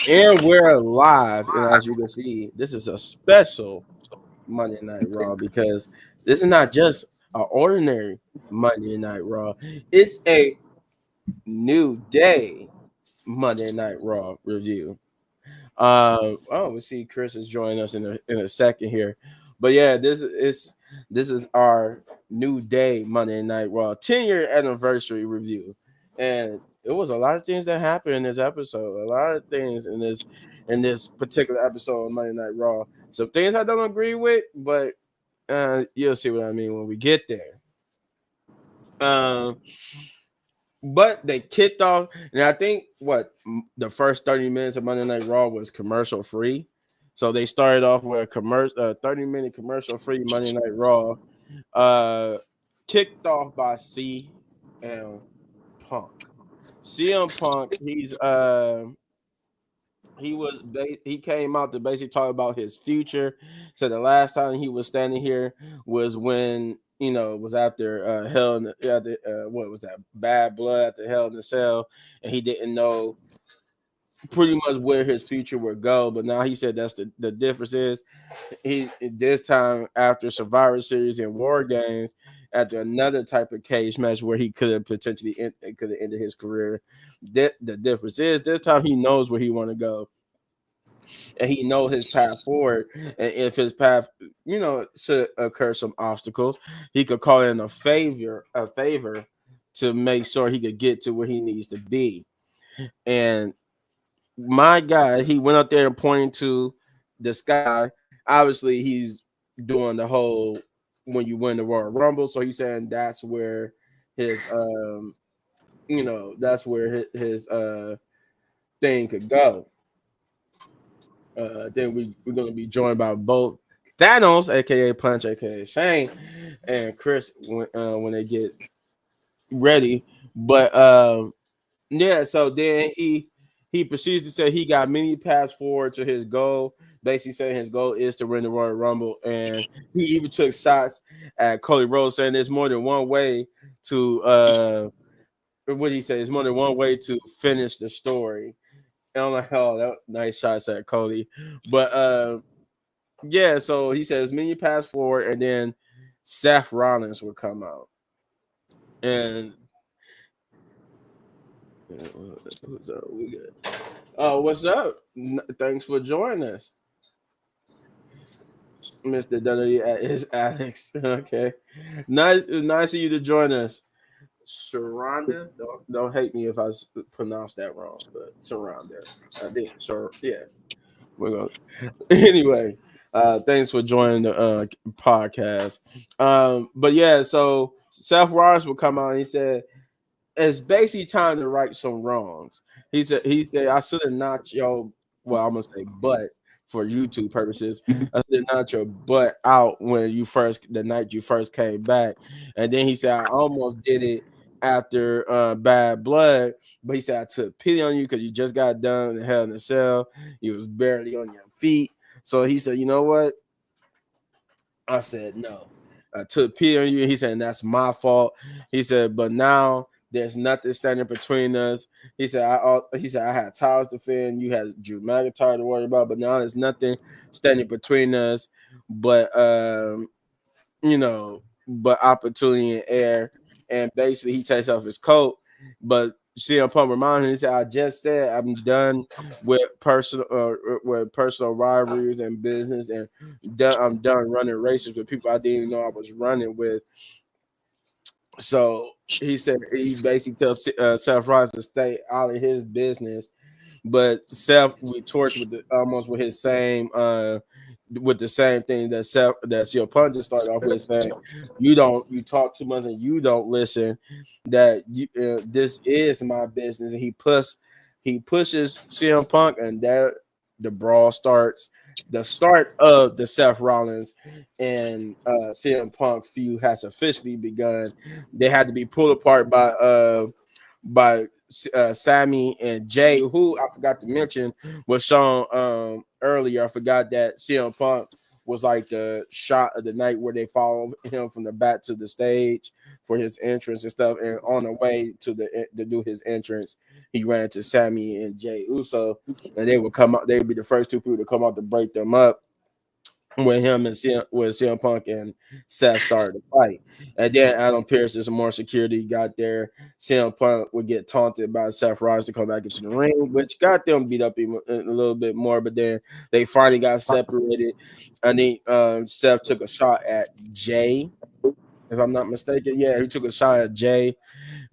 And we're live, and as you can see, this is a special Monday Night Raw because this is not just an ordinary Monday Night Raw. It's a new day Monday Night Raw review. We see Chris is joining us in a second here, but yeah, this is our new day Monday Night Raw 10-year anniversary review, and it was a lot of things that happened in this episode. A lot of things in this particular episode of Monday Night Raw. Some things I don't agree with, but you'll see what I mean when we get there. Um, but they kicked off, and I think the first 30 minutes of Monday Night Raw was commercial free. So they started off with a 30-minute commercial free Monday Night Raw, uh, kicked off by CM Punk. CM Punk, he came out to basically talk about his future. So the last time he was standing here was when was after Hell in the, what was that, Bad Blood at the Hell in the Cell, and he didn't know pretty much where his future would go. But now he said that's the difference is he this time after Survivor Series and War Games, after another type of cage match where he could have potentially could have ended his career. The difference is this time he knows where he want to go, and he knows his path forward. And if his path, should occur some obstacles, he could call in a favor to make sure he could get to where he needs to be. And my guy, he went up there and pointed to the sky. Obviously, he's doing the whole when you win the Royal Rumble. So he's saying that's where his that's where his thing could go. Then we're gonna be joined by both Thanos, aka Punch, aka Shane, and Chris when they get ready. But yeah, so then he proceeds to say he got many paths forward to his goal. Basically saying his goal is to win the Royal Rumble, and he even took shots at Cody Rhodes, saying there's more than one way to what did he say? There's more than one way to finish the story. And I'm like, oh, that nice shots at Cody. But yeah, so he says many paths forward, and then Seth Rollins will come out. And what's up? We good. Oh, what's up? Thanks for joining us, Mr. WWE is Alex. Okay. Nice of you to join us. Sharonda, don't hate me if I pronounce that wrong, but Sharonda. I think sure, yeah. We're going anyway. Thanks for joining the podcast. But yeah, so Seth Rollins will come out and he said it's basically time to right some wrongs. He said I should have knocked your I'm gonna say butt for YouTube purposes. I should have knocked your butt out when the night you first came back. And then he said I almost did it after Bad Blood, but he said I took pity on you because you just got done in Hell in a Cell. You was barely on your feet. So he said, you know what? I said no. I took pity on you. He said that's my fault. He said, but now there's nothing standing between us. He said I had Towers to defend. You had Drew McIntyre to worry about, but now there's nothing standing between us. But but opportunity and air. And basically, he takes off his coat, but CM Punk reminded him. He said, "I just said I'm done with personal rivalries and business, and I'm done running races with people I didn't even know I was running with." So he said he basically tells Seth Rollins to stay out of his business, but Seth retorts almost with his same with the same thing that CM Punk just started off with, saying you talk too much and you don't listen, that this is my business. And he pushes CM Punk, and that the brawl starts. The start of the Seth Rollins and CM Punk feud has officially begun. They had to be pulled apart by Sammy and Jay, who I forgot to mention was shown earlier. I forgot that CM Punk was like the shot of the night where they followed him from the back to the stage for his entrance and stuff. And on the way to do his entrance, he ran into Sammy and Jay Uso, and they would come out. They would be the first two people to come out to break them up when him and CM Punk and Seth started to fight. And then Adam Pearce, there's some more security got there. CM Punk would get taunted by Seth Rollins to come back into the ring, which got them beat up even a little bit more. But then they finally got separated. And then Seth took a shot at Jay, if I'm not mistaken. Yeah, he took a shot at Jay.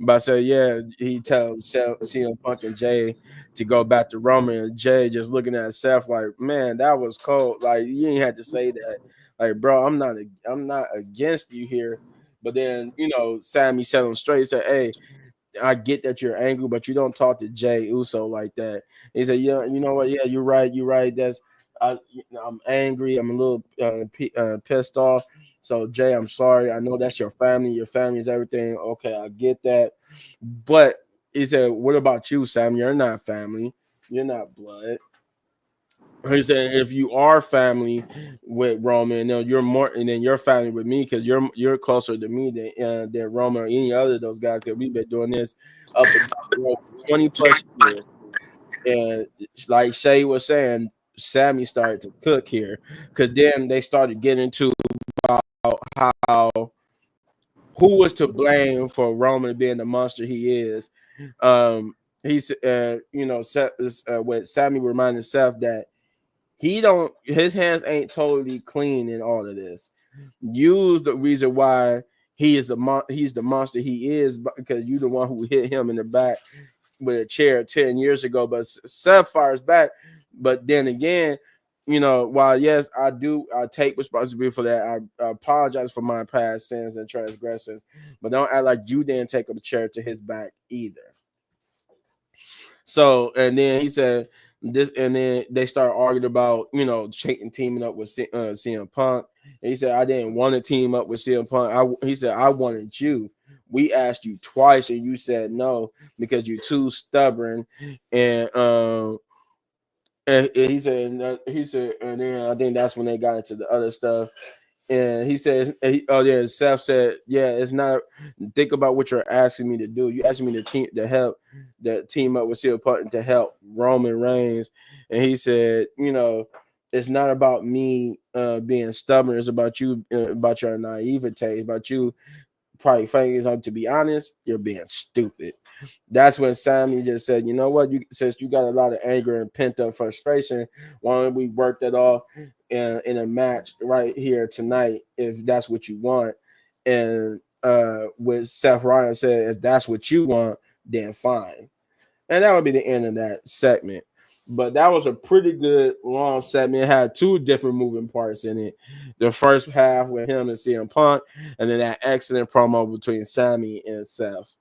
But I said, yeah, he tells CM Punk and Jay to go back to Roman, and Jay just looking at Seth like, man, that was cold. Like you ain't had to say that. Like, bro, I'm not against you here. But then, Sammy set him straight, said, hey, I get that you're angry, but you don't talk to Jay Uso like that. He said, yeah, you know what? Yeah, you're right. You're right. I'm angry. I'm a little pissed off. So Jay, I'm sorry. I know that's your family. Your family is everything. Okay, I get that. But he said, what about you, Sam? You're not family. You're not blood. He said, if you are family with Roman, you're more, and then you're family with me because you're closer to me than Roman or any other of those guys. Because we've been doing this up and down the road for 20 plus years. And like Shay was saying, Sammy started to cook here because then they started getting into how who was to blame for Roman being the monster he is. He's Seth, with Sammy reminded Seth that his hands ain't totally clean in all of this. Use the reason why he's the monster he is because you the one who hit him in the back with a chair 10 years ago. But Seth fires back. But then again, while yes, I take responsibility for that. I apologize for my past sins and transgressions, but don't act like you didn't take a chair to his back either. So, and then he said this, and then they started arguing about, teaming up with CM Punk. And he said, I didn't want to team up with CM Punk. He said, I wanted you. We asked you twice and you said no because you're too stubborn. And he said, and then I think that's when they got into the other stuff. And he says, Seth said, yeah, it's not. Think about what you're asking me to do. You asking me to team up with CM Punk to help Roman Reigns. And he said, it's not about me being stubborn. It's about you, about your naivete, about you probably thinking, to be honest, you're being stupid. That's when Sammy just said, you know what, since you got a lot of anger and pent up frustration, why don't we work that off in a match right here tonight if that's what you want? And with Seth Rollins said, if that's what you want, then fine. And that would be the end of that segment. But that was a pretty good long segment. It had two different moving parts in it. The first half with him and CM Punk, and then that excellent promo between Sammy and Seth.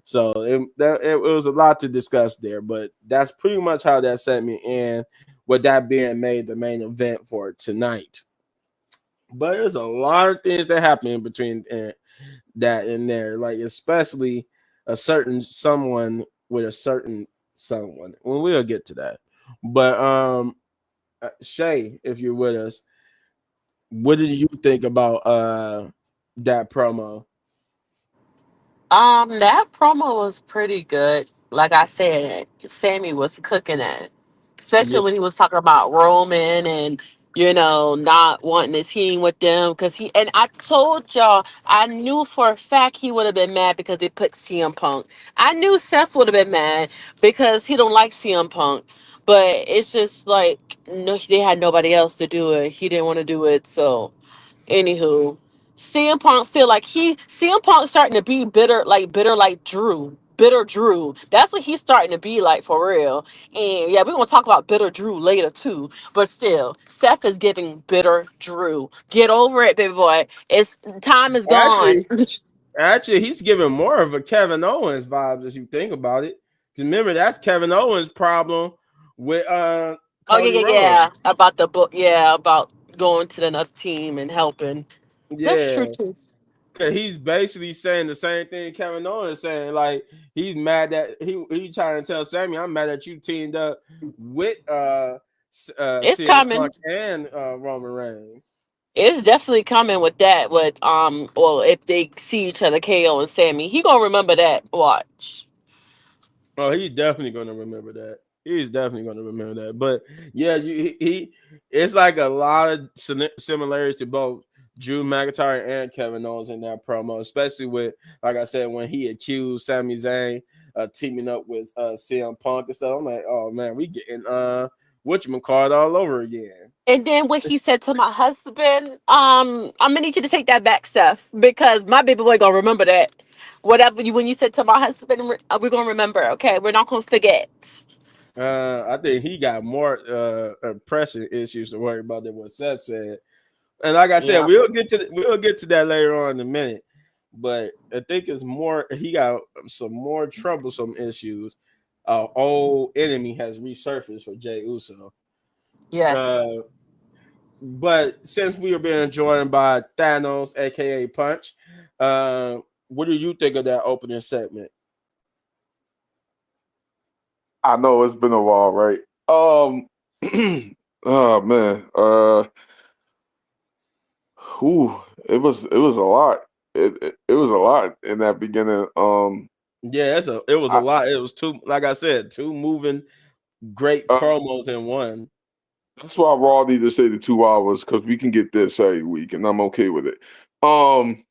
So it was a lot to discuss there, but that's pretty much how that segment ended, with that being made the main event for tonight. But there's a lot of things that happen in between that in there, like especially a certain someone with a certain someone. Well, we'll get to that. But Shay, if you're with us, what did you think about that promo? That promo was pretty good. Like I said, Sammy was cooking it, especially Yeah, when he was talking about Roman and not wanting to team with them because he and I told y'all I knew for a fact he would have been mad because they put CM Punk. I knew Seth would have been mad because he don't like CM Punk, but it's just like no, they had nobody else to do it. He didn't want to do it, so anywho. CM Punk feel like CM Punk starting to be bitter like Drew. Bitter Drew. That's what he's starting to be like for real. And yeah, we're gonna talk about bitter Drew later too. But still, Seth is giving bitter Drew. Get over it, baby boy. It's time is gone. actually, he's giving more of a Kevin Owens vibes as you think about it. 'Cause remember, that's Kevin Owens' problem with Oh yeah, Cody yeah, yeah. Rhodes. About the book, yeah, about going to another team and helping. That's true Yeah, too. cause he's basically saying the same thing Kevin Owens is saying. Like he's mad that he trying to tell Sammy, I'm mad that you teamed up with It's CM coming. Punk and Roman Reigns. It's definitely coming with that. With or if they see each other, KO and Sammy, he gonna remember that. Watch. Oh, he's definitely gonna remember that. He's definitely gonna remember that. But yeah, it's like a lot of similarities to both Drew McIntyre and Kevin Owens in that promo, especially with, like I said, when he accused Sami Zayn of teaming up with CM Punk and stuff. I'm like, oh man, we getting whatchamacallit all over again. And then what he said to my husband, I'm gonna need you to take that back, Steph, because my baby boy gonna remember that. Whatever you when you said to my husband, we're gonna remember. Okay, we're not gonna forget. I think he got more pressing issues to worry about than what Seth said. And like I said, Yeah. we'll get to that later on in a minute. But I think it's more he got some more troublesome issues. Old enemy has resurfaced for Jay Uso. Yes. Uh, but since we are being joined by Thanos, aka Punch, uh, what do you think of that opening segment? I know it's been a while, right? Oh man, it was a lot. It was a lot in that beginning. Yeah, it was a I lot. It was two, like I said, two moving great uh, promos in one. that's why Raw need to say the 2 hours because we can get this every week, and I'm okay with it. Um,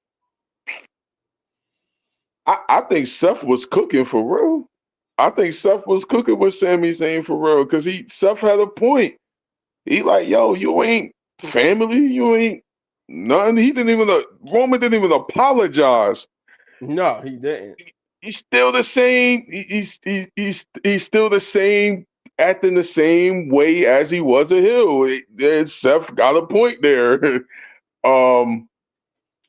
I think Seth was cooking for real. I think Seth was cooking with Sami Zayn for real because Seth had a point. He like, yo, you ain't family, you ain't nothing. Roman didn't even apologize. No, he didn't. He's still the same. He's still the same, acting the same way as he was a heel. And Seth got a point there. um,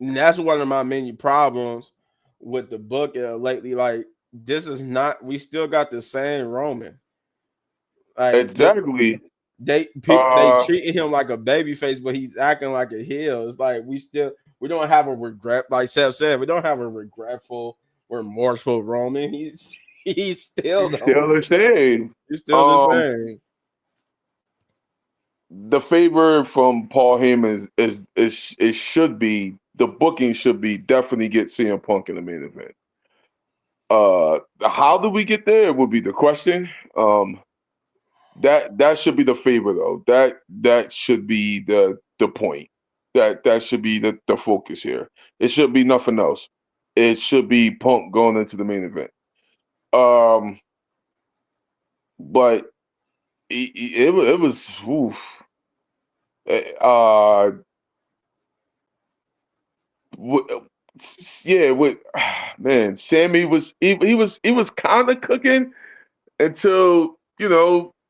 And that's one of my many problems with the book lately. Like, this is not. We still got the same Roman. Like exactly. they Uh, treating him like a baby face, but he's acting like a heel. It's like we don't have a regret. Like Seth said, we don't have a regretful, remorseful Roman. He's still he's the still the same. he's still the Um, same. the favor from Paul Heyman is it should be the booking should be definitely get CM Punk in the main event. How do we get there would be the question. That should be the favor though. That should be the point. That should be the focus here. It should be nothing else. It should be Punk going into the main event. Um, but it was oof. Uh, w- yeah, with man, Sammy was he was kind of cooking until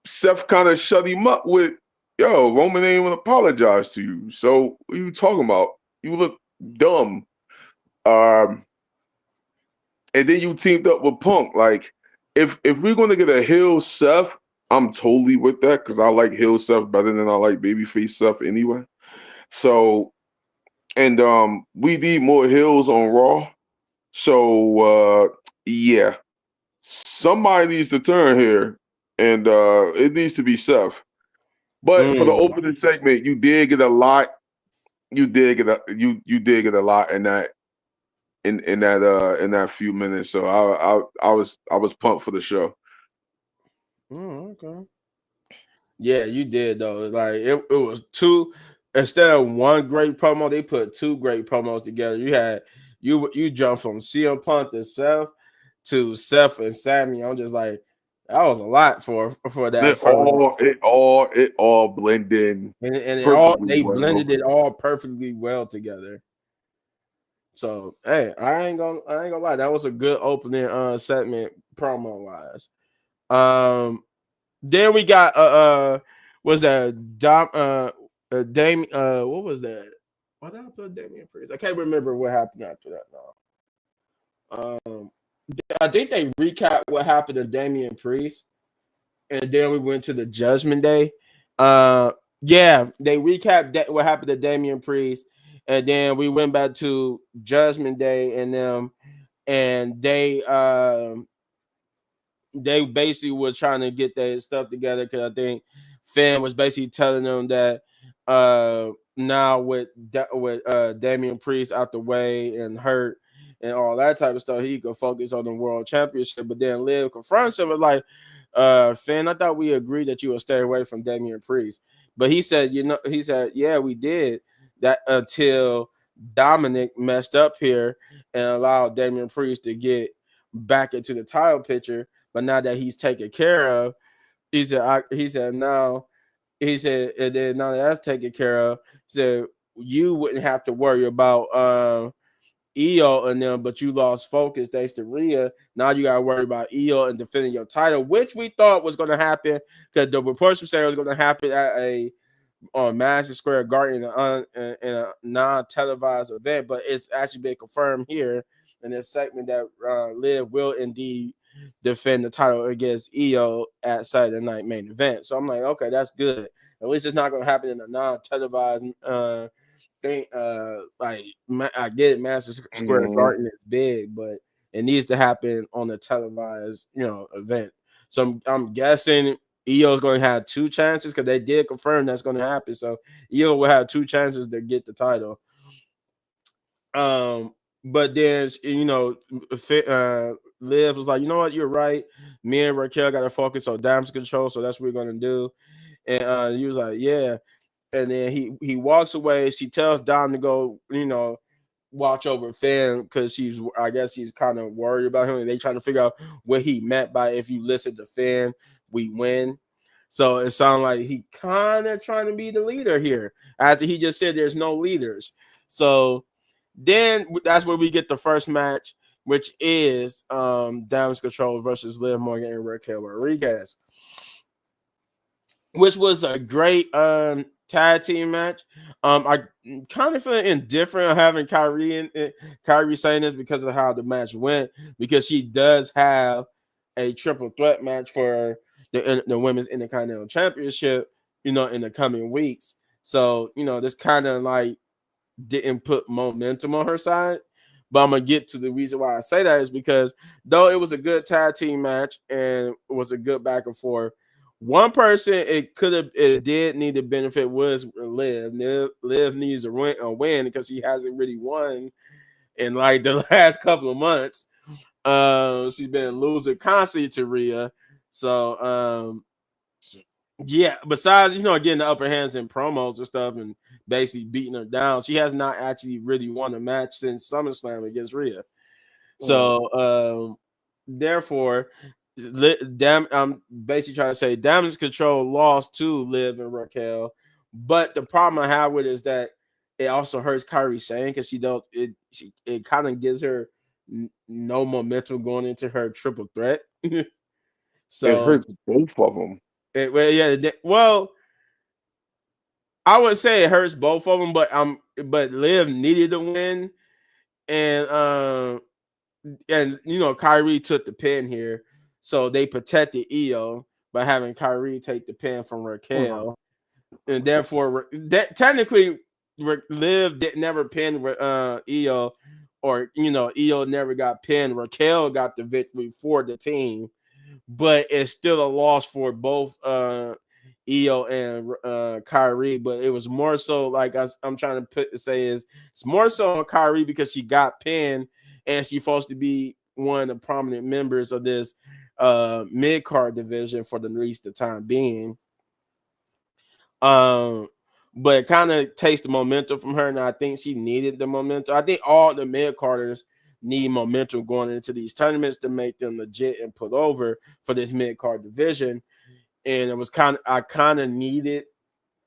Seth kind of shut him up with, yo, Roman ain't even apologize to you. So what are you talking about? You look dumb. Um, and then you teamed up with Punk. Like, if we're gonna get a heel Seth, I'm totally with that because I like heel Seth better than I like babyface Seth anyway. So and we need more heels on Raw. So yeah, somebody needs to turn here, and it needs to be Seth. But for the Mm. opening segment, you did get a lot. You did get a lot in that few minutes. So I was pumped for the show. Mm, okay. Yeah, you did though. Like it was two instead of one great promo, they put two great promos together. You had you jumped from CM Punk to Seth and Sammy. I'm just like, that was a lot for that It first. all it all it all blended And perfectly they well. blended it all perfectly well together. So hey, I ain't gonna lie, that was a good opening segment promo wise. Then we got was that Dame what was that? Why did I put Damian Priest? I can't remember what happened after that now. I think they recapped what happened to Damian Priest, and then we went to the Judgment Day. Uh, yeah, they recapped what happened to Damian Priest, and then we went back to Judgment Day and them, and they basically was trying to get their stuff together because I think Finn was basically telling them that now with Damian Priest out the way and hurt and all that type of stuff, he could focus on the world championship. But then Liv confronts him and like, Finn, I thought we agreed that you would stay away from Damian Priest. But he said, he said, yeah, we did that until Dominic messed up here and allowed Damian Priest to get back into the title picture. But now that he's taken care of, he said now he said and then now that that's taken care of, he said you wouldn't have to worry about EO and them, but you lost focus thanks to Rhea. Now you gotta worry about EO and defending your title, which we thought was gonna happen because the reports were saying it was gonna happen at a on Madison Square Garden in a non-televised event, but it's actually been confirmed here in this segment that Liv will indeed defend the title against EO at Saturday Night Main Event. So I'm like, okay, that's good. At least it's not going to happen in a non-televised thing. I get it, Madison Square Mm-hmm. Garden is big, but it needs to happen on a televised, event. So I'm guessing EO is going to have two chances because they did confirm that's going to happen. So EO will have two chances to get the title. But then Liv was like, you know what, you're right. Me and Raquel got to focus on damage control, so that's what we're gonna do. And he was like, yeah. And then he walks away. She tells Dom to go, watch over Finn because I guess she's kind of worried about him, and they trying to figure out what he meant by if you listen to Finn, we win. So it sounds like he kind of trying to be the leader here after he just said there's no leaders. So then that's where we get the first match, which is Damage Control versus Liv Morgan and Raquel Rodriguez, which was a great tag team match. I kind of feel indifferent having Kyrie saying this because of how the match went, because she does have a triple threat match for the women's Intercontinental Championship, in the coming weeks. So, this kind of like didn't put momentum on her side. But I'm gonna get to the reason why I say that is because though it was a good tag team match and it was a good back and forth, one person it did need to benefit was Liv. Liv needs a win because she hasn't really won in like the last couple of months. She's been losing constantly to Rhea. So yeah, besides, getting the upper hands in promos and stuff and basically beating her down, she has not actually really won a match since SummerSlam against Rhea. So, therefore, I'm basically trying to say Damage Control lost to Liv and Raquel. But the problem I have with it is that it also hurts Kyrie Sane because it kind of gives her no momentum going into her triple threat. It So, hurts both of them. well, I would say it hurts both of them, but Liv needed to win, and Kyrie took the pin here, so they protected Io by having Kyrie take the pin from Raquel, and therefore that technically Liv did never pin Io, or Io never got pinned. Raquel got the victory for the team, but it's still a loss for both Io and Kyrie. But it was more so like I'm trying to say is it's more so on Kyrie because she got pinned and she's supposed to be one of the prominent members of this mid card division for the least the time being. Um, but it kind of takes the momentum from her, and I think she needed the momentum. I think all the mid carders need momentum going into these tournaments to make them legit and put over for this mid card division. And I kind of needed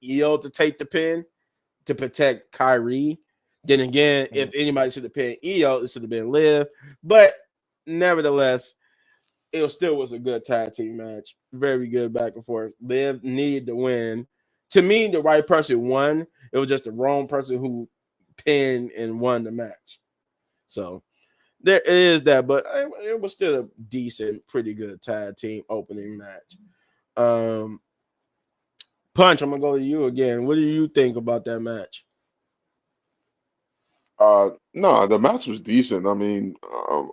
Io to take the pin to protect Kyrie. Then again, if anybody should have pinned Io, it should have been Liv. But nevertheless, it still was a good tag team match. Very good back and forth. Liv needed to win. To me, the right person won. It was just the wrong person who pinned and won the match. So there is that, but it was still a decent, pretty good tag team opening match. Punch, I'm gonna go to you again. What do you think about that match? No, the match was decent. I mean,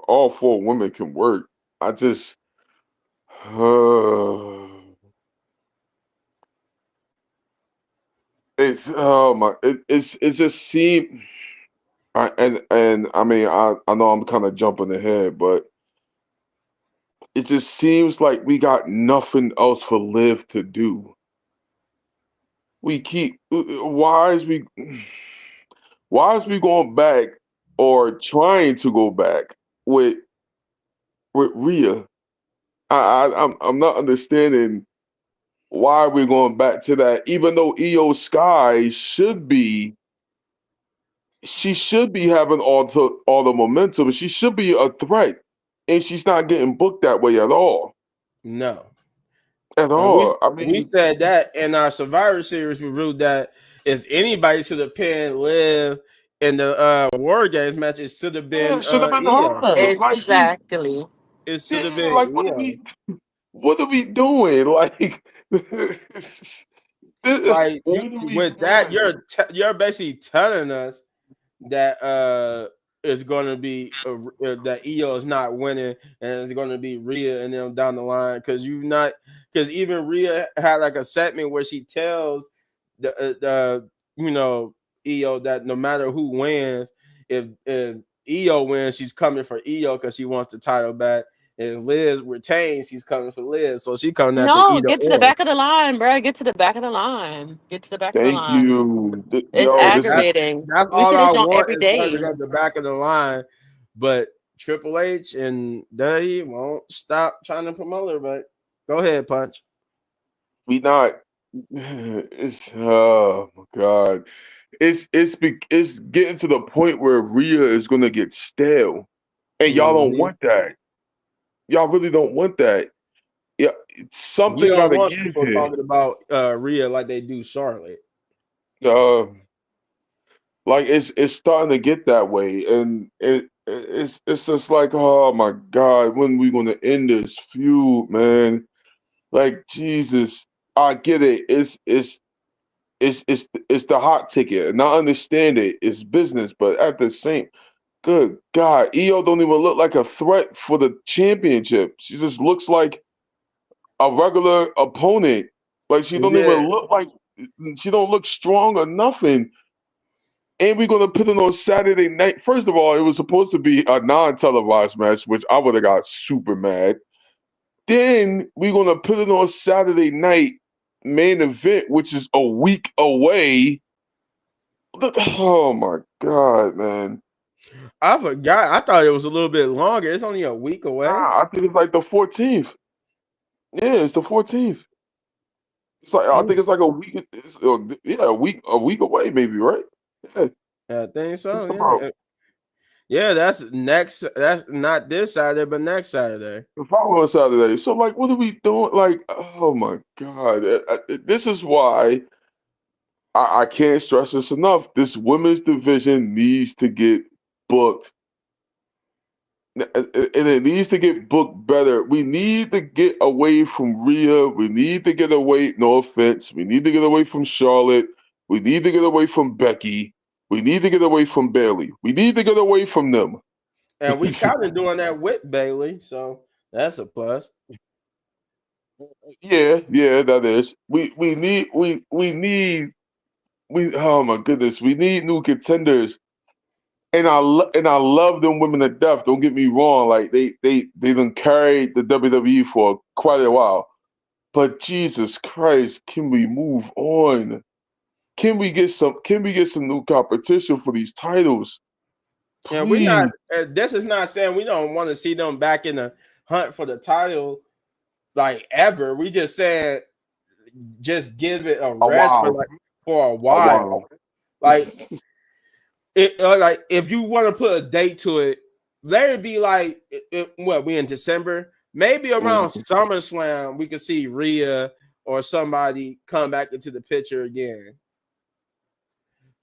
all four women can work. I just, uh, it's oh my it just seemed and I mean I know I'm kind of jumping ahead, but it just seems like we got nothing else for Liv to do. We keep why is we going back or trying to go back with Rhea? I'm not understanding why we're going back to that, even though Io Sky she should be having all the momentum. She should be a threat, and she's not getting booked that way at all. No. At And we all. I we mean, said that in our Survivor Series. We ruled that if anybody should have pinned Liv in the War Games match, it should have yeah, been it should have been Io. her. Like she, Exactly. It should have yeah, been like Io. what are we doing? Like, Like what you are we with that, doing? you're basically telling us that it's going to be that EO is not winning and it's going to be Rhea and them down the line because you not because even Rhea had like a segment where she tells the EO that no matter who wins, if EO wins, she's coming for EO because she wants the title back. And Liz retains, she's coming for Liz, so she coming at the No, either get to the or. back of the line, bro. Get to the back of the line. Get to the back of the Thank line. you. It's Yo, And this is aggravating. that's We all see I this on want every is for her to day. go to the back of the line. But Triple H and Duddy won't stop trying to promote her. But go ahead, Punch. we not. It's oh my god. It's getting to the point where Rhea is gonna get stale, and y'all don't Mhm. want that. Y'all really don't want that. Yeah, You something got don't to want give people here. talking about Rhea like they do Charlotte. Uh, like it's starting to get that way, and it's just like, oh my God, when we gonna end this feud, man? Like Jesus, I get it. It's the hot ticket, and I understand it. It's business, but at the same, good God, Io don't even look like a threat for the championship. She just looks like a regular opponent. Like she don't even Yeah, look like she don't look strong or nothing. And we're gonna put it on Saturday night. First of all, it was supposed to be a non-televised match, which I would have got super mad. Then we're gonna put it on Saturday night main event, which is a week away. Oh my God, man. I forgot. I thought it was a little bit longer. It's only a week away. Nah, I think it's like the 14th. Yeah, it's the 14th. It's like I Mm, think it's like a week. Yeah, a week away, maybe, right? Yeah, I think so. just about. Yeah, yeah. That's next. That's not this Saturday, but next Saturday. The following Saturday. So, like, what are we doing? Like, oh my God. This is why I can't stress this enough. This women's division needs to get booked. And it needs to get booked better. We need to get away from Rhea. We need to get away, no offense. We need to get away from Charlotte. We need to get away from Becky. We need to get away from Bailey. We need to get away from them. And we kind of doing that with Bailey, so that's a plus. Yeah, yeah, that is. We oh my goodness, we need new contenders. And and I love them women to death. Don't get me wrong. Like they done carried the WWE for quite a while. But Jesus Christ, can we move on? Can we get some new competition for these titles? And we're not. Please. This is not saying we don't want to see them back in the hunt for the title like ever. We just saying just give it a A rest for while. like for a A while. while. Like like if you want to put a date to it, let it be like what we in December. Maybe around Mhm. SummerSlam we could see Rhea or somebody come back into the picture again.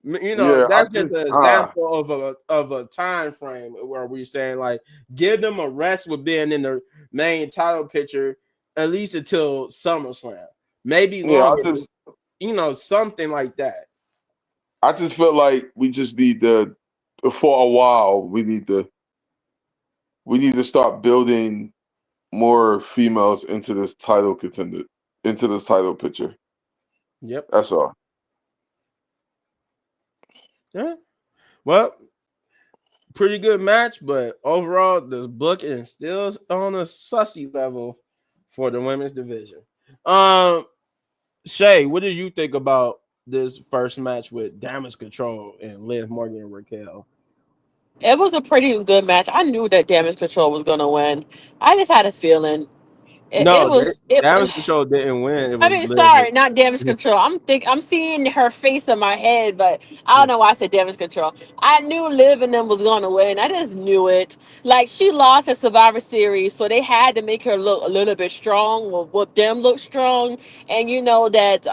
Yeah, I That's just just an example of a time frame where we're saying like give them a rest with being in the main title picture at least until SummerSlam, maybe yeah, longer, something like that. I just feel like we just need to for a while we need to start building more females into this title contender into this title picture. Yep. That's all. Yeah. Well, pretty good match, but overall, this booking is still on a sussy level for the women's division. Um, Shay, what do you think about this first match with Damage Control and Liv Morgan and Raquel? It was a pretty good match. I knew that Damage Control was gonna win. I just had a feeling. It No, was it. Damage Control didn't win. It I was mean, Liv. sorry, not damage control. I'm seeing her face in my head, but I don't know why I said damage control. I knew Liv and them was gonna win. I just knew it. Like she lost at Survivor Series, so they had to make her look a little bit strong, or what them look strong. And you know that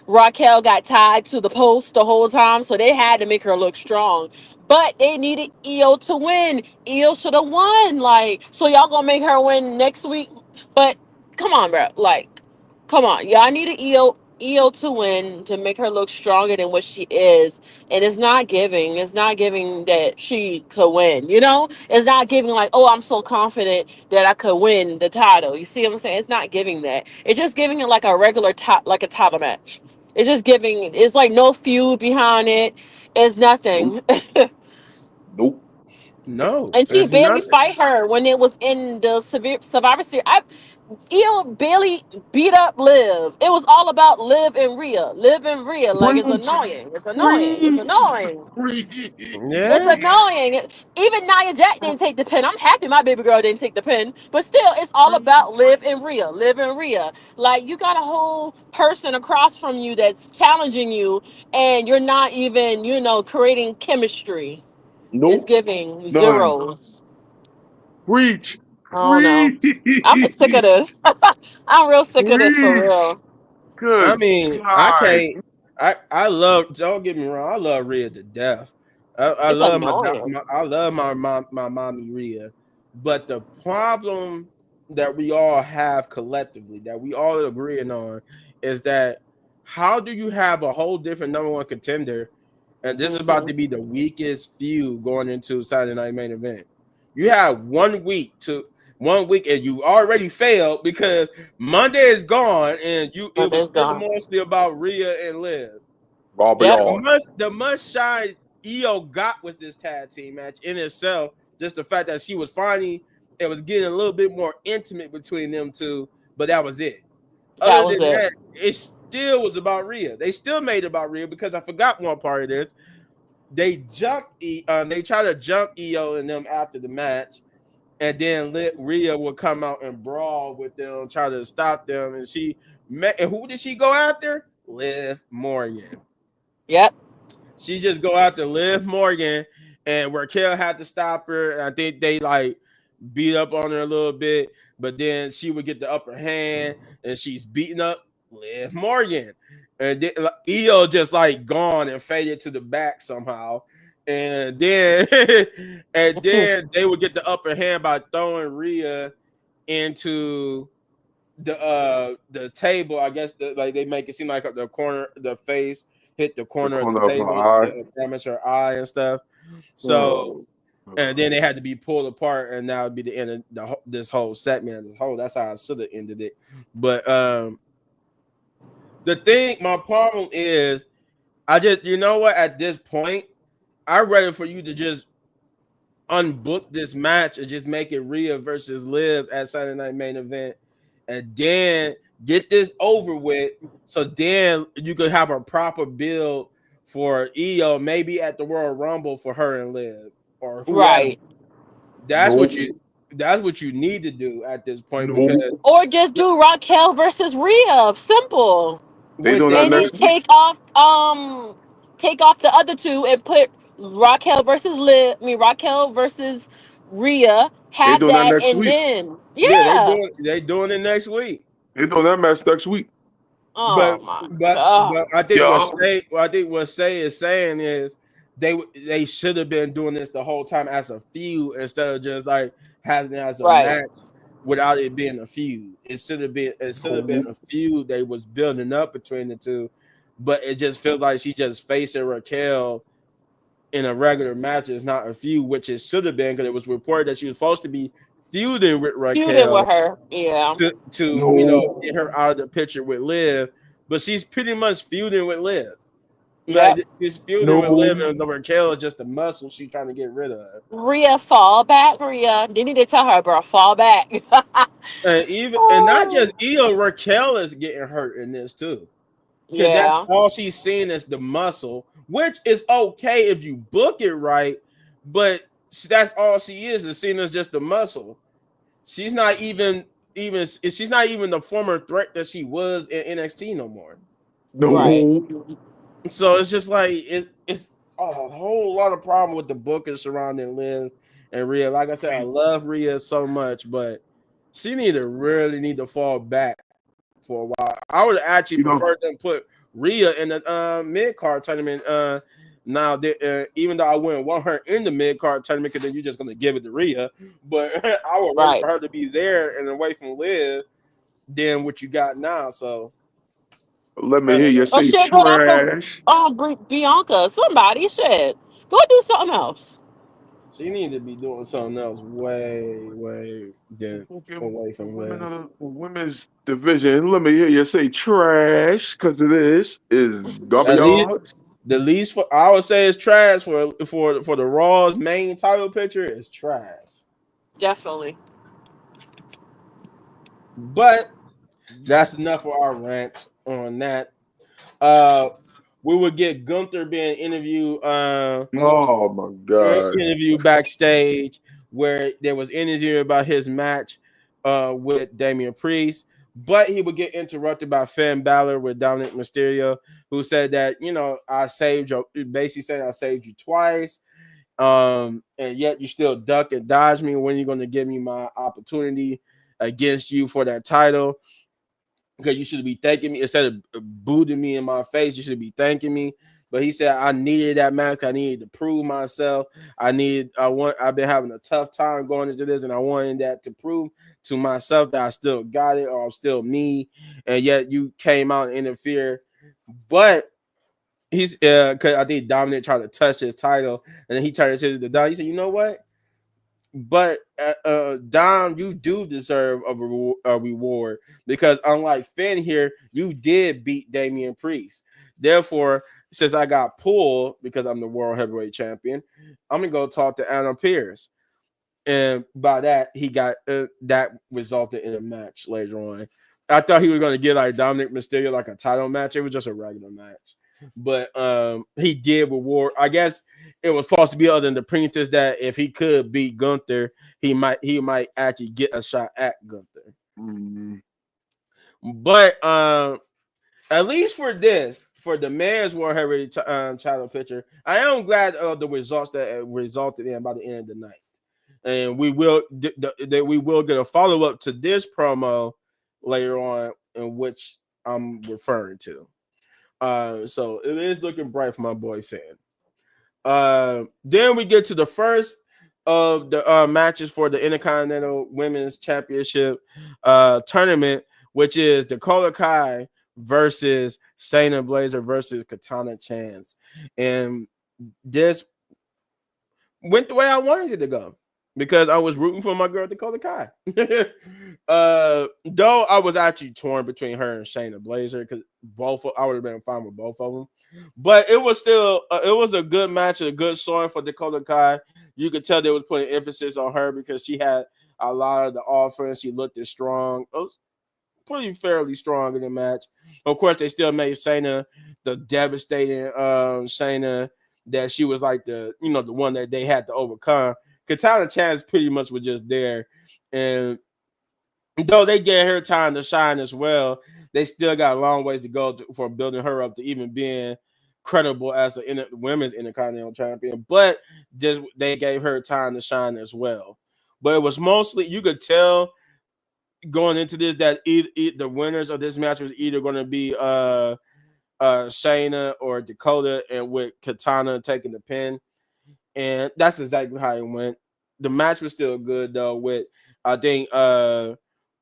Raquel got tied to the post the whole time, so they had to make her look strong. But they needed Io to win. Io should have won. Like, so y'all gonna make her win next week? But come on, bro. Like, come on, y'all need an EO to win to make her look stronger than what she is, and it's not giving. It's not giving that she could win. You know, it's not giving like, oh, I'm so confident that I could win the title. You see what I'm saying? It's not giving that. It's just giving it like a regular top, like a title match. It's just giving. It's like no feud behind it. It's Nope. nothing. Nope. No, And she it's barely nothing. fight her when it was in the severe Survivor Series. Io barely beat up Liv. It was all about Liv and Rhea. Liv and Rhea. Like it's Preach, annoying. It's annoying. It's preach, annoying. It's Yeah, annoying. Even Nia Jack didn't take the pin. I'm happy my baby girl didn't take the pin. But still, it's all about Liv and Rhea. Liv and Rhea. Like you got a whole person across from you that's challenging you, and you're not even, creating chemistry. It's nope. giving None. zeros. Preach, I don't know. preach, I'm sick of this. I'm real sick of this for preach. real. I Good mean, I God. can't. I love. Don't get me wrong. I love Rhea to death. I It's love annoying. I love my mommy Rhea, but the problem that we all have collectively, that we all agreeing on, is that how do you have a whole different number one contender, and this is about Hmm. to be the weakest feud going into Saturday Night Main Event. You have 1 week and you already failed because Monday is gone, and it But was it's still gone. mostly about Rhea and Liv. Barbie Yep. on. The much shine EO got with this tag team match in itself, just the fact that she was finally, it was getting a little bit more intimate between them two, but that was it. That Other was than it. that, it still was about Rhea. They still made it about Rhea because I forgot one part of this. They tried to jump EO and them after the match, and then Rhea would come out and brawl with them, try to stop them, and she met. And who did she go after? Liv Morgan. Yep. She just go after Liv Morgan, and Raquel had to stop her. And I think they like beat up on her a little bit, but then she would get the upper hand, and she's beating up Liv Morgan, and then Io just like gone and faded to the back somehow, and then and then they would get the upper hand by throwing Rhea into the table. I guess like they make it seem like the corner, the face hit the The corner of the corner of her table, eye. damage her eye and stuff. So Oh. and then they had to be pulled apart, and now it'd be the end of this whole segment. That's how I should have ended it. But the thing, my problem is, I just, you know what? At this point, I'd rather for you to just unbook this match and just make it Rhea versus Liv at Saturday Night Main Event, and then get this over with. So then you could have a proper build for EO, maybe at the Royal Rumble for her and Liv or whoever. Right. That's what Nope. you that's what you need to do at this point because Nope. Or just do Raquel versus Rhea. Simple. They with doing that that And then next week. take off the other two and put Raquel versus Liv. I mean Raquel versus Rhea. They Have doing that that, next and week. then yeah, yeah. they doing it next week. They doing that match next week. Oh But my but god. Yo. I think what Say is saying is they should have been doing this the whole time as a feud instead of just like having it as a Right. match without it being a feud. It should have been Nope. a feud they was building up between the two, but it just feels like she just facing Raquel in a regular match is not a feud, which it should have been because it was reported that she was supposed to be feuding with Feuding with Raquel her. Yeah. to No. get her out of the picture with Liv, but she's pretty much feuding with Liv. Like Yep. she's feuding with Liv, No, and Raquel is just a muscle she's trying to get rid of. Rhea, fall back, Rhea. They need to tell her, bro, fall back. And not just Io, Raquel is getting hurt in this too. Because that's Yeah. all she's seeing is the muscle, which is okay if you book it right, but that's all she is seen as just the muscle. She's not even she's not even the former threat that she was in NXT no more. Right. no. So it's just like it's a whole lot of problem with the booking surrounding Liv and Rhea. Like I said, I love Rhea so much, but she really need to fall back for a while. I would actually You know, prefer them put Rhea in the mid card tournament. Now, even though I wouldn't want her in the mid card tournament, because then you're just gonna give it to Rhea. But I would rather Right. for her to be there and away from Liv than what you got now. So let me I hear don't you know. Oh say shit, go after trash. Bianca. Somebody shit. Go do something else. She need to be doing something else way than Fucking away the from women of Liv. the women's division. Let me hear you say trash, because it is At least garbage. the least for I would say it's trash for the Raw's main title picture is trash. Definitely. But that's enough for our rant on that. Uh, we would get Gunther being Oh my god. interview backstage where there was interview about his match with Damian Priest, but he would get interrupted by Finn Balor with Dominic Mysterio, who said that I saved you. Basically, said I saved you twice, and yet you still duck and dodge me. When are you going to give me my opportunity against you for that title? Because you should be thanking me instead of booting me in my face. You should be thanking me. But he said I needed that match. I needed to prove myself. I've been having a tough time going into this, and I wanted that to prove to myself that I still got it or I'm still me. And yet you came out and interfered. But he's because I think Dominic tried to touch his title, and then he turned to the Dom. He said, "You know what? But Dom, you do deserve a reward because unlike Finn here, you did beat Damian Priest. Therefore, since I got pulled because I'm the world heavyweight champion, I'm gonna go talk to Adam Pearce." And by that, he got that resulted in a match later on. I thought he was gonna get like Dominic Mysterio like a title match. It was just a regular match, but he did reward. I guess it was supposed to be other than the princess that if he could beat Gunther, he might actually get a shot at Gunther. Mm. But at least for this, for the man's world heavyweight title picture, I am glad of the results that it resulted in by the end of the night. And we will get a follow up to this promo later on, in which I'm referring to. So it is looking bright for my boy Finn. Then we get to the first of the matches for the Intercontinental Women's Championship tournament, which is Dakota Kai versus Shayna Blazer versus Katana Chance, and this went the way I wanted it to go because I was rooting for my girl Dakota Kai. Though I was actually torn between her and Shayna Blazer because I would have been fine with both of them. But it was still it was a good match, a good showing for Dakota Kai. You could tell they was putting emphasis on her because she had a lot of the offense. She looked as strong. It was pretty fairly strong in the match. Of course, they still made Shayna the devastating Shayna that she was like the one that they had to overcome. Katana Chance pretty much was just there, and though they gave her time to shine as well, they still got a long ways to go for building her up to even being credible as a women's Intercontinental Champion. But just they gave her time to shine as well. But it was mostly you could tell going into this that the winners of this match was either going to be Shayna or Dakota, and with Katana taking the pin, and that's exactly how it went. The match was still good though. With I think Shayna,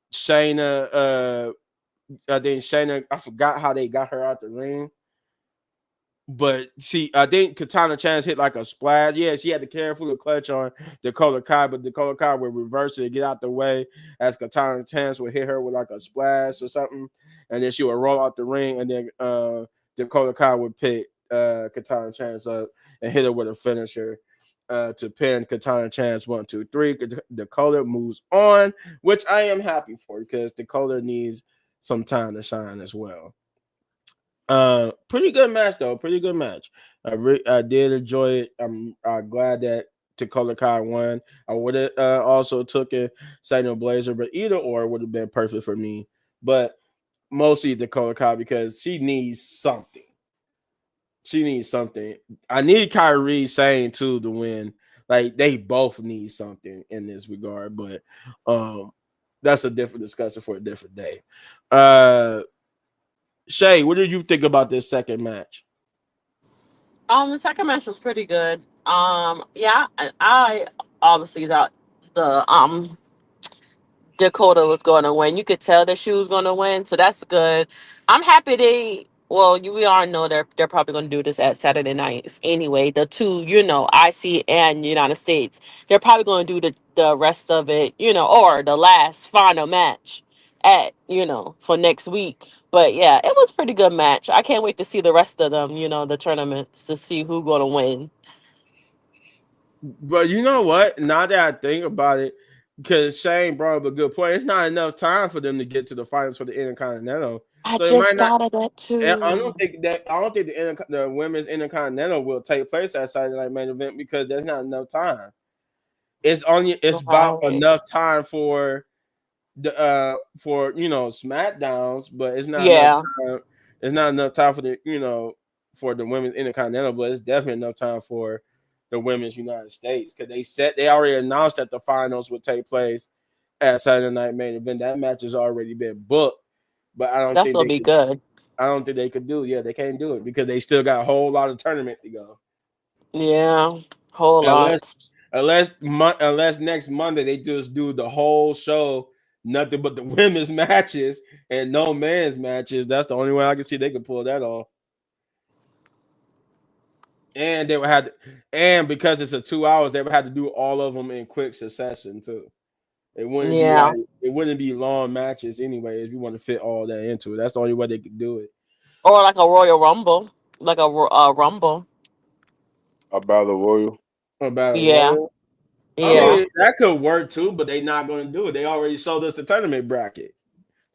I forgot how they got her out the ring. But I think Katana Chance hit like a splash. Yeah, she had to carefully clutch on Dakota Kai, but Dakota Kai would reverse it, get out the way as Katana Chance would hit her with like a splash or something, and then she would roll out the ring, and then Dakota Kai would pick Katana Chance up and hit her with a finisher to pin Katana Chance 1, 2, 3. Dakota moves on, which I am happy for because Dakota needs some time to shine as well. Pretty good match though. Pretty good match. I did enjoy it. I'm glad that Dakota Kai won. I would have also took it Signal Blazer, but either or would have been perfect for me. But mostly Dakota Kai because she needs something. She needs something. I need Kyrie saying too to win. Like they both need something in this regard, but that's a different discussion for a different day. Shay, what did you think about this second match? The second match was pretty good. Yeah, I obviously thought the Dakota was going to win. You could tell that she was going to win, so that's good. I'm happy they. Well, we all know they're probably going to do this at Saturday nights anyway. The two, IC and United States, they're probably going to do the rest of it, or the last final match at for next week. But yeah, it was a pretty good match. I can't wait to see the rest of them, the tournaments to see who's going to win. But you know what? Now that I think about it, because Shane brought up a good point, it's not enough time for them to get to the finals for the Intercontinental. I So it just might not. thought of that I too. don't think that. I don't think the women's Intercontinental will take place at Saturday Night Main Event because there's not enough time. It's about Right. enough time for the SmackDowns, but it's not enough Yeah. time. It's not enough time for the for the women's Intercontinental, but it's definitely enough time for the women's United States because they already announced that the finals would take place at Saturday Night Main Event. That match has already been booked, but That's gonna be good. I don't think they could do. Yeah, they can't do it because they still got a whole lot of tournament to go. Yeah, whole Unless lots. unless next Monday they just do the whole show, nothing but the women's matches and no men's matches. That's the only way I can see they could pull that off. And they would have, and because it's a 2 hours, they would have to do all of them in quick succession too. Yeah, It wouldn't be long matches anyway if you want to fit all that into it. That's the only way they could do it. or like a Royal Rumble, like a Rumble. A battle royal. About a Yeah, royal. I yeah. mean, that could work too, but they not going to do it. They already showed us the tournament bracket.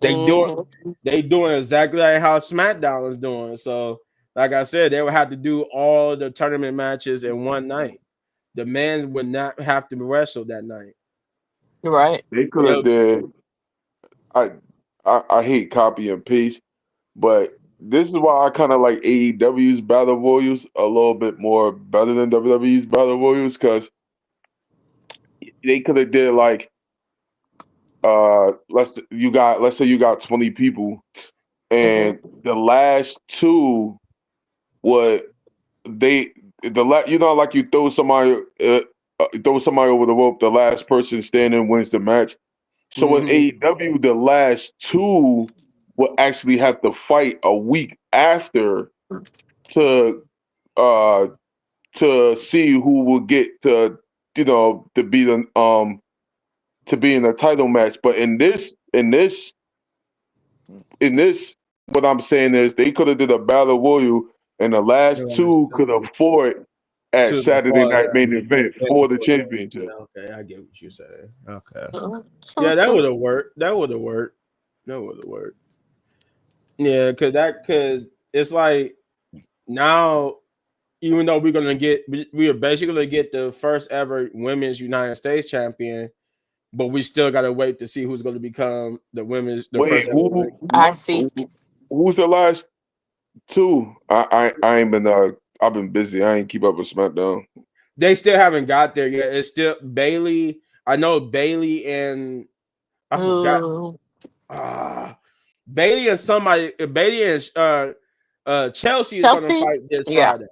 They do Hmm. they doing exactly like how SmackDown is doing. So, like I said, they would have to do all the tournament matches in one night. The men would not have to wrestle that night. You're right. They could have They'll- did. I, I hate copy and paste, but this is why I kind of like AEW's battle royals a little bit more better than WWE's battle royals because they could have did like let's say you got 20 people Hmm. and the last two would they like you throw somebody over the rope, the last person standing wins the match. So in Mhm. AEW, the last two will actually have to fight a week after to uh to see who will get to be in a title match. But in this what I'm saying is they could have did a battle royal and the The last last two could have two fought at to the Saturday part night main event for the championship. yeah, okay, I get what you're saying. Okay. True, Yeah, that would true. have worked. That would have worked. That would have worked. Yeah, because it's like now, even though we are basically gonna get the first ever women's United States champion, but we still gotta wait to see who's gonna become the Wait, first ever women. I see. who's the last two? I ain't been I've been busy. I ain't keep up with SmackDown. They still haven't got there yet. It's still Bailey. I know Bailey and I forgot. Ooh. Ah, Bailey and Chelsea is gonna Chelsea. fight this Yeah. Friday.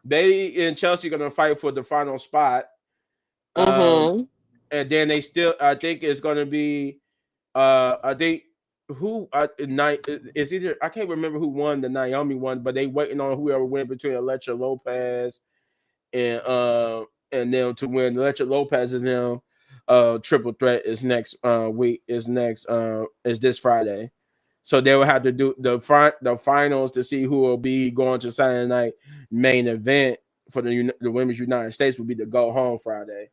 Bailey and Chelsea are gonna fight for the final spot. Um, Mm-hmm. and then they still, I think it's gonna be, I think who night is either I can't remember who won the Naomi one, but they waiting on whoever went between Electra Lopez and them to win. Electra Lopez and them. Triple threat is next week is this Friday. So they will have to do the finals to see who will be going to Saturday night main event for the Women's United States will be the go home Friday.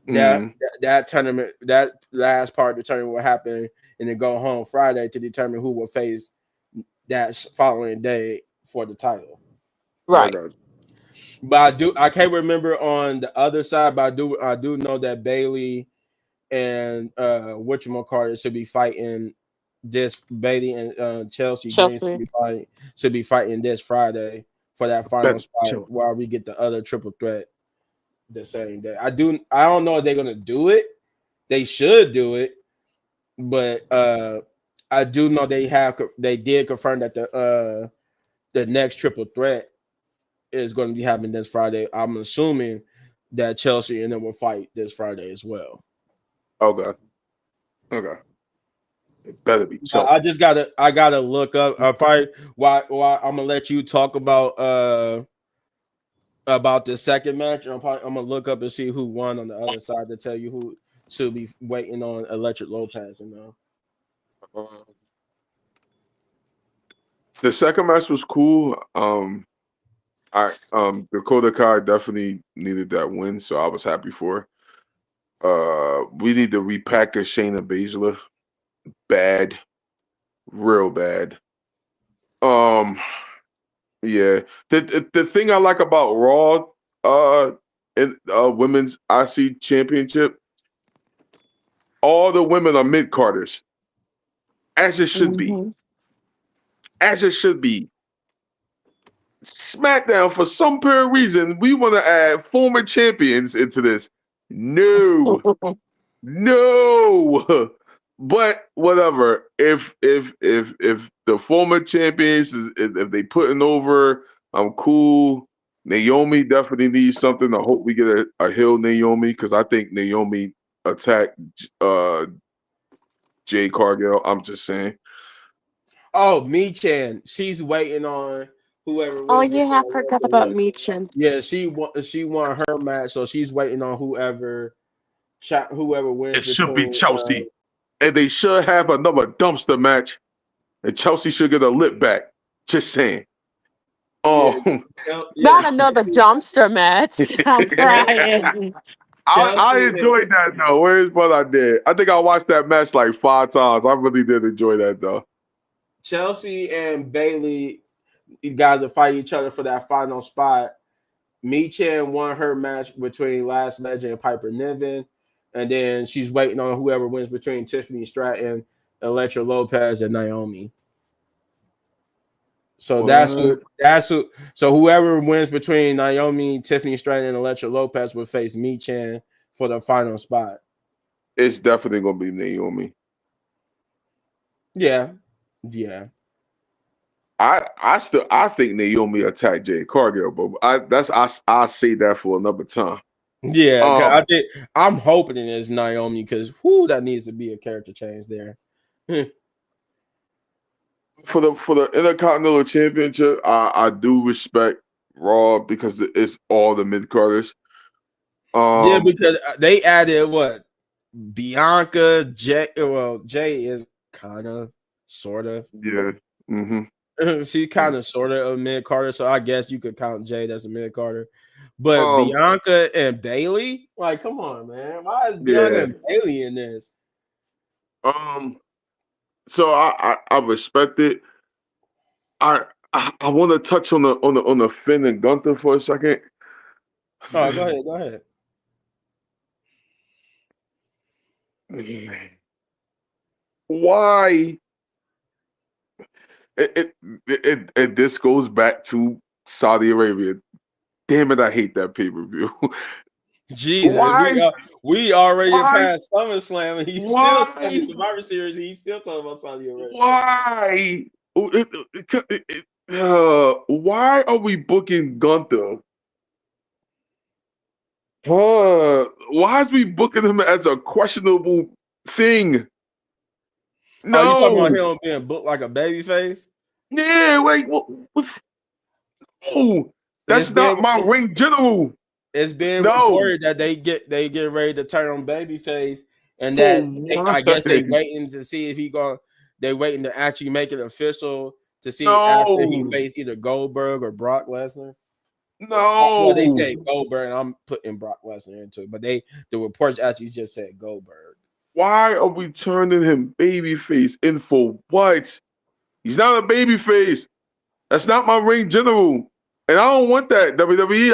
That tournament, that last part of the tournament will happen in the go home Friday to determine who will face that following day for the title. Right. Okay. But I can't remember on the other side, but I do know that Bailey and whatchamacallit should be fighting this Bailey and Chelsea Green Chelsea. should be fighting this Friday for that final Better spot while we get the other triple threat the same day. I don't know if they're gonna do it. They should do it, but I do know they did confirm that the next triple threat is going to be happening this Friday. I'm assuming that Chelsea and them will fight this Friday as well. Okay. Okay. It better be Chelsea. I gotta look up. Probably why I'm gonna let you talk about the second match. I'm gonna look up and see who won on the other side to tell you who should be waiting on Electric Lopez. The second match was cool. Dakota Kai definitely needed that win, so I was happy for her. We need to repackage Shayna Baszler. Bad. Real bad. Yeah. The thing I like about Raw in women's IC championship, all the women are mid carders. As it should be. Mhm. As it should be. SmackDown, for some period reason, we want to add former champions into this. No. No. But whatever. If the former champions if they putting over, I'm cool. Naomi definitely needs something. I hope we get a heel Naomi because I think Naomi attacked Jade Cargill. I'm just saying. Oh, Michan, she's waiting on whoever Oh wins yeah, I between forgot about Michin. yeah, she won her match, so she's waiting on whoever wins It should be between. Chelsea. And they should have another dumpster match. And Chelsea should get a lip back. Just saying. Yeah, Not another dumpster match. I'm crying. I Chelsea. enjoyed that though. Where's what I did? I think I watched that match like 5 times. I really did enjoy that though. Chelsea and Bailey got to fight each other for that final spot. Michan won her match between Last Legend and Piper Niven, and then she's waiting on whoever wins between Tiffany Stratton, Elektra Lopez, and Naomi. So that's who. So whoever wins between Naomi, Tiffany Stratton, and Elektra Lopez will face Michan for the final spot. It's definitely gonna be Naomi. Yeah. I think Naomi attacked Jade Cargill, but I'll say that for another time. Yeah, I'm hoping it is Naomi because that needs to be a character change there. For the Intercontinental Championship, I do respect Raw because it's all the mid carders. Yeah, because they added what Bianca, Jay. Well, Jay is kind of, sort of. Yeah. Mm-hmm. She's kind of, sort of a mid carder, so I guess you could count Jade as a mid carder. But Bianca and Bailey, like, come on, man, why is Bianca and Bailey in this? So I respect it. I want to touch on the Finn and Gunther for a second. Oh, go ahead. Why? This goes back to Saudi Arabia. Damn it, I hate that pay-per-view. Jesus, we already passed SummerSlam, and he's still talking Survivor Series, and he's still talking about Saudi Arabia. Why are we booking Gunther? Why is we booking him as a questionable thing? No, you talking about him being booked like a baby face? Yeah, like what? Oh, that's not my ring general. It's been reported that they get ready to turn on babyface, and that I guess they waiting to see if he going. they waiting to actually make it official to see after he No, faced either Goldberg or Brock Lesnar. Well, they no. said Goldberg, and I'm putting Brock Lesnar into it, but the reports actually just said Goldberg. Why are we turning him babyface in for what? He's not a babyface. That's not my ring general, and I don't want that. WWE,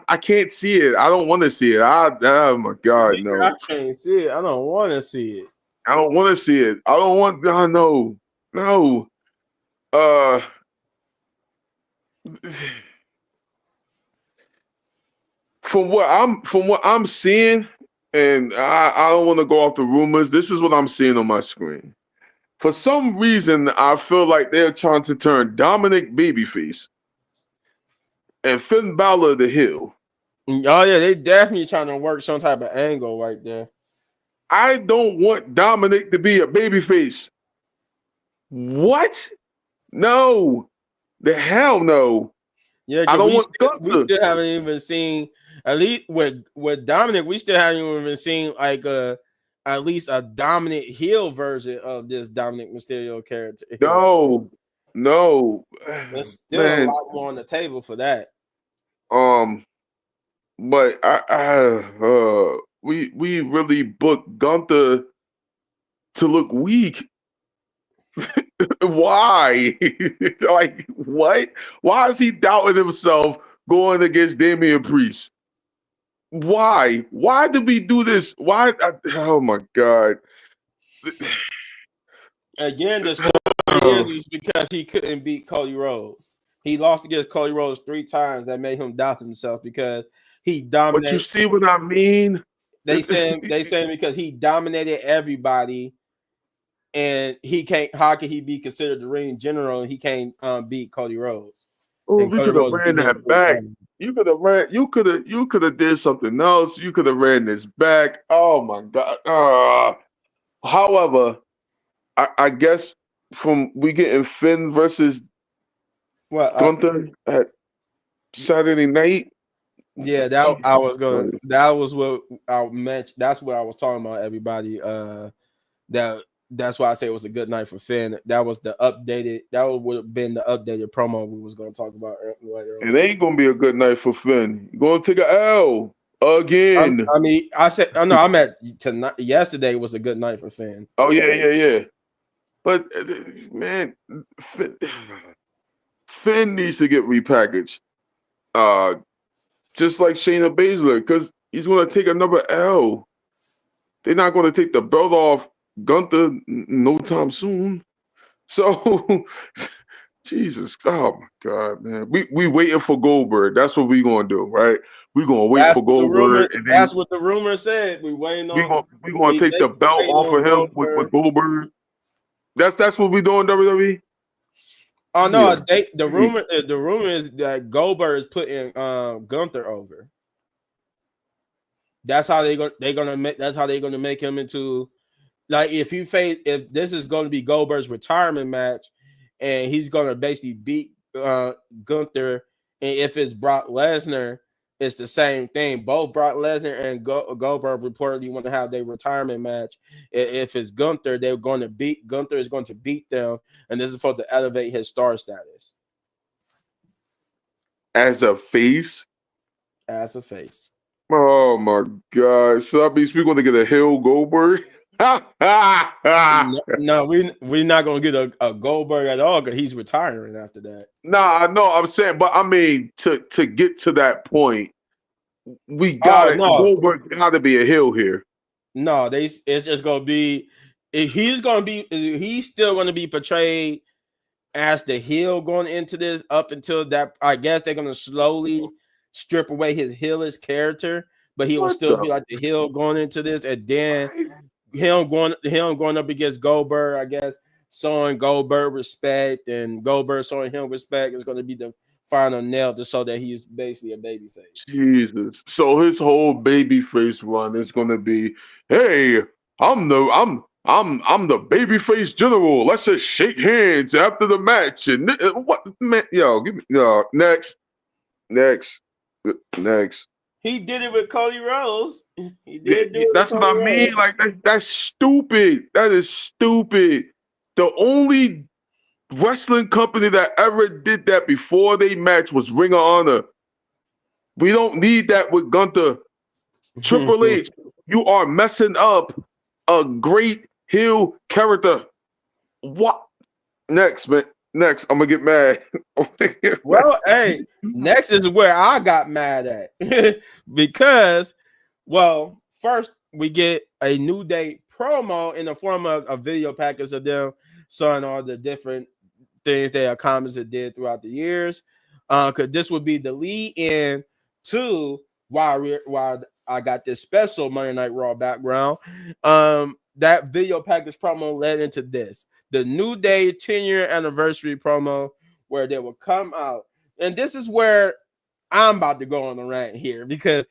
I can't see it. I don't want to see it. Oh my God, I no. can't see it. I don't want to see it. I don't want to see it. I don't want. No, no. Uh, from what I'm seeing, and I don't want to go off the rumors. This is what I'm seeing on my screen. For some reason, I feel like they're trying to turn Dominic babyface and Finn Balor the heel. Oh yeah, they definitely trying to work some type of angle right there. I don't want Dominic to be a babyface. What? No. The hell no. Yeah, I because don't want we Gunther. still haven't even seen at least with Dominic. We still haven't even seen like at least a dominant heel version of this Dominic Mysterio character here. No. No. There's still a Man. lot more on the table for that. Um, but we really booked Gunther to look weak. Why? Like what? Why is he doubting himself going against Damian Priest? Why? Why did we do this? Why? Oh my God. Again, the story is because he couldn't beat Cody Rhodes. He lost against Cody Rhodes 3 times. That made him doubt himself because he But you dominated. see what I mean? They saying because he dominated everybody, and he can't. How can he be considered the ring general? And he can't beat Cody Rhodes, Oh, and we Cody could have Rhodes ran beat him that three back. times. You could have ran. You could have did something else. You could have ran this back. Oh my God. However, I guess from we getting Finn versus Well, Gunther at Saturday night. yeah, that I was gonna. Christ. That was what I mentioned. That's what I was talking about. Everybody, that that's why I say it was a good night for Finn. That was the updated. That would have been the updated promo we was gonna talk about later It on. ain't gonna be a good night for Finn. You're gonna take a L again. I mean, I said, oh no, I meant tonight. Yesterday was a good night for Finn. Oh yeah, yeah, yeah. But man, Finn, Finn needs to get repackaged. Uh, just like Shayna Baszler, because he's gonna take another L. They're not gonna take the belt off Gunther no time soon. So Jesus, oh my God, man. We waiting for Goldberg. That's what we gonna do, right? We gonna wait That's for what the rumor. Goldberg, and then That's what the rumor said. We waiting we on. gonna we gonna We take the basically belt waiting off on of him with Goldberg. Goldberg. That's what we doing, WWE. Oh Give me a no, the break. rumor is that Goldberg is putting Gunther over. That's how they're gonna make. That's how they're gonna make him into like if this is going to be Goldberg's retirement match, and he's going to basically beat Gunther, and if it's Brock Lesnar, it's the same thing. Both Brock Lesnar and Goldberg reportedly want to have their retirement match. If it's Gunther, they're going to beat Gunther is going to beat them, and this is supposed to elevate his star status As a face. as a face. Oh my God. So that means we're gonna get a Hill Goldberg. No, no, we're not going to get a Goldberg at all because he's retiring after that. Nah, I know I'm saying, but I mean to get to that point, we Oh gotta no, Goldberg gotta be a Hill here. no, it's just gonna be he's still gonna be portrayed as the heel going into this up until that. I guess they're gonna slowly strip away his heelish character, but he will What still the be like the heel going into this, and then right? him going up against Goldberg, I guess, showing Goldberg respect, and Goldberg showing him respect is gonna be the final nail to show that he's basically a baby face. Jesus. So his whole babyface run is gonna be, hey, I'm the babyface general. Let's just shake hands after the match. And what man, yo, give me next, next, next. He did it with Cody Rhodes. He did do it with That's what Cody I mean. Rhodes. Like that's stupid. That is stupid. The only wrestling company that ever did that before they match was Ring of Honor. We don't need that with Gunther. Triple H, you are messing up a great heel character. What? Next, man. Next, I'm gonna get mad. I'm gonna get mad. Well, hey, next is where I got mad at because, well, first we get a New Day promo in the form of a video package of them showing all the different things they accomplished and did throughout the years. Because this would be the lead in to why I got this special Monday Night Raw background. That video package promo led into this. The New Day 10-year anniversary promo where they will come out. And this is where I'm about to go on a rant here because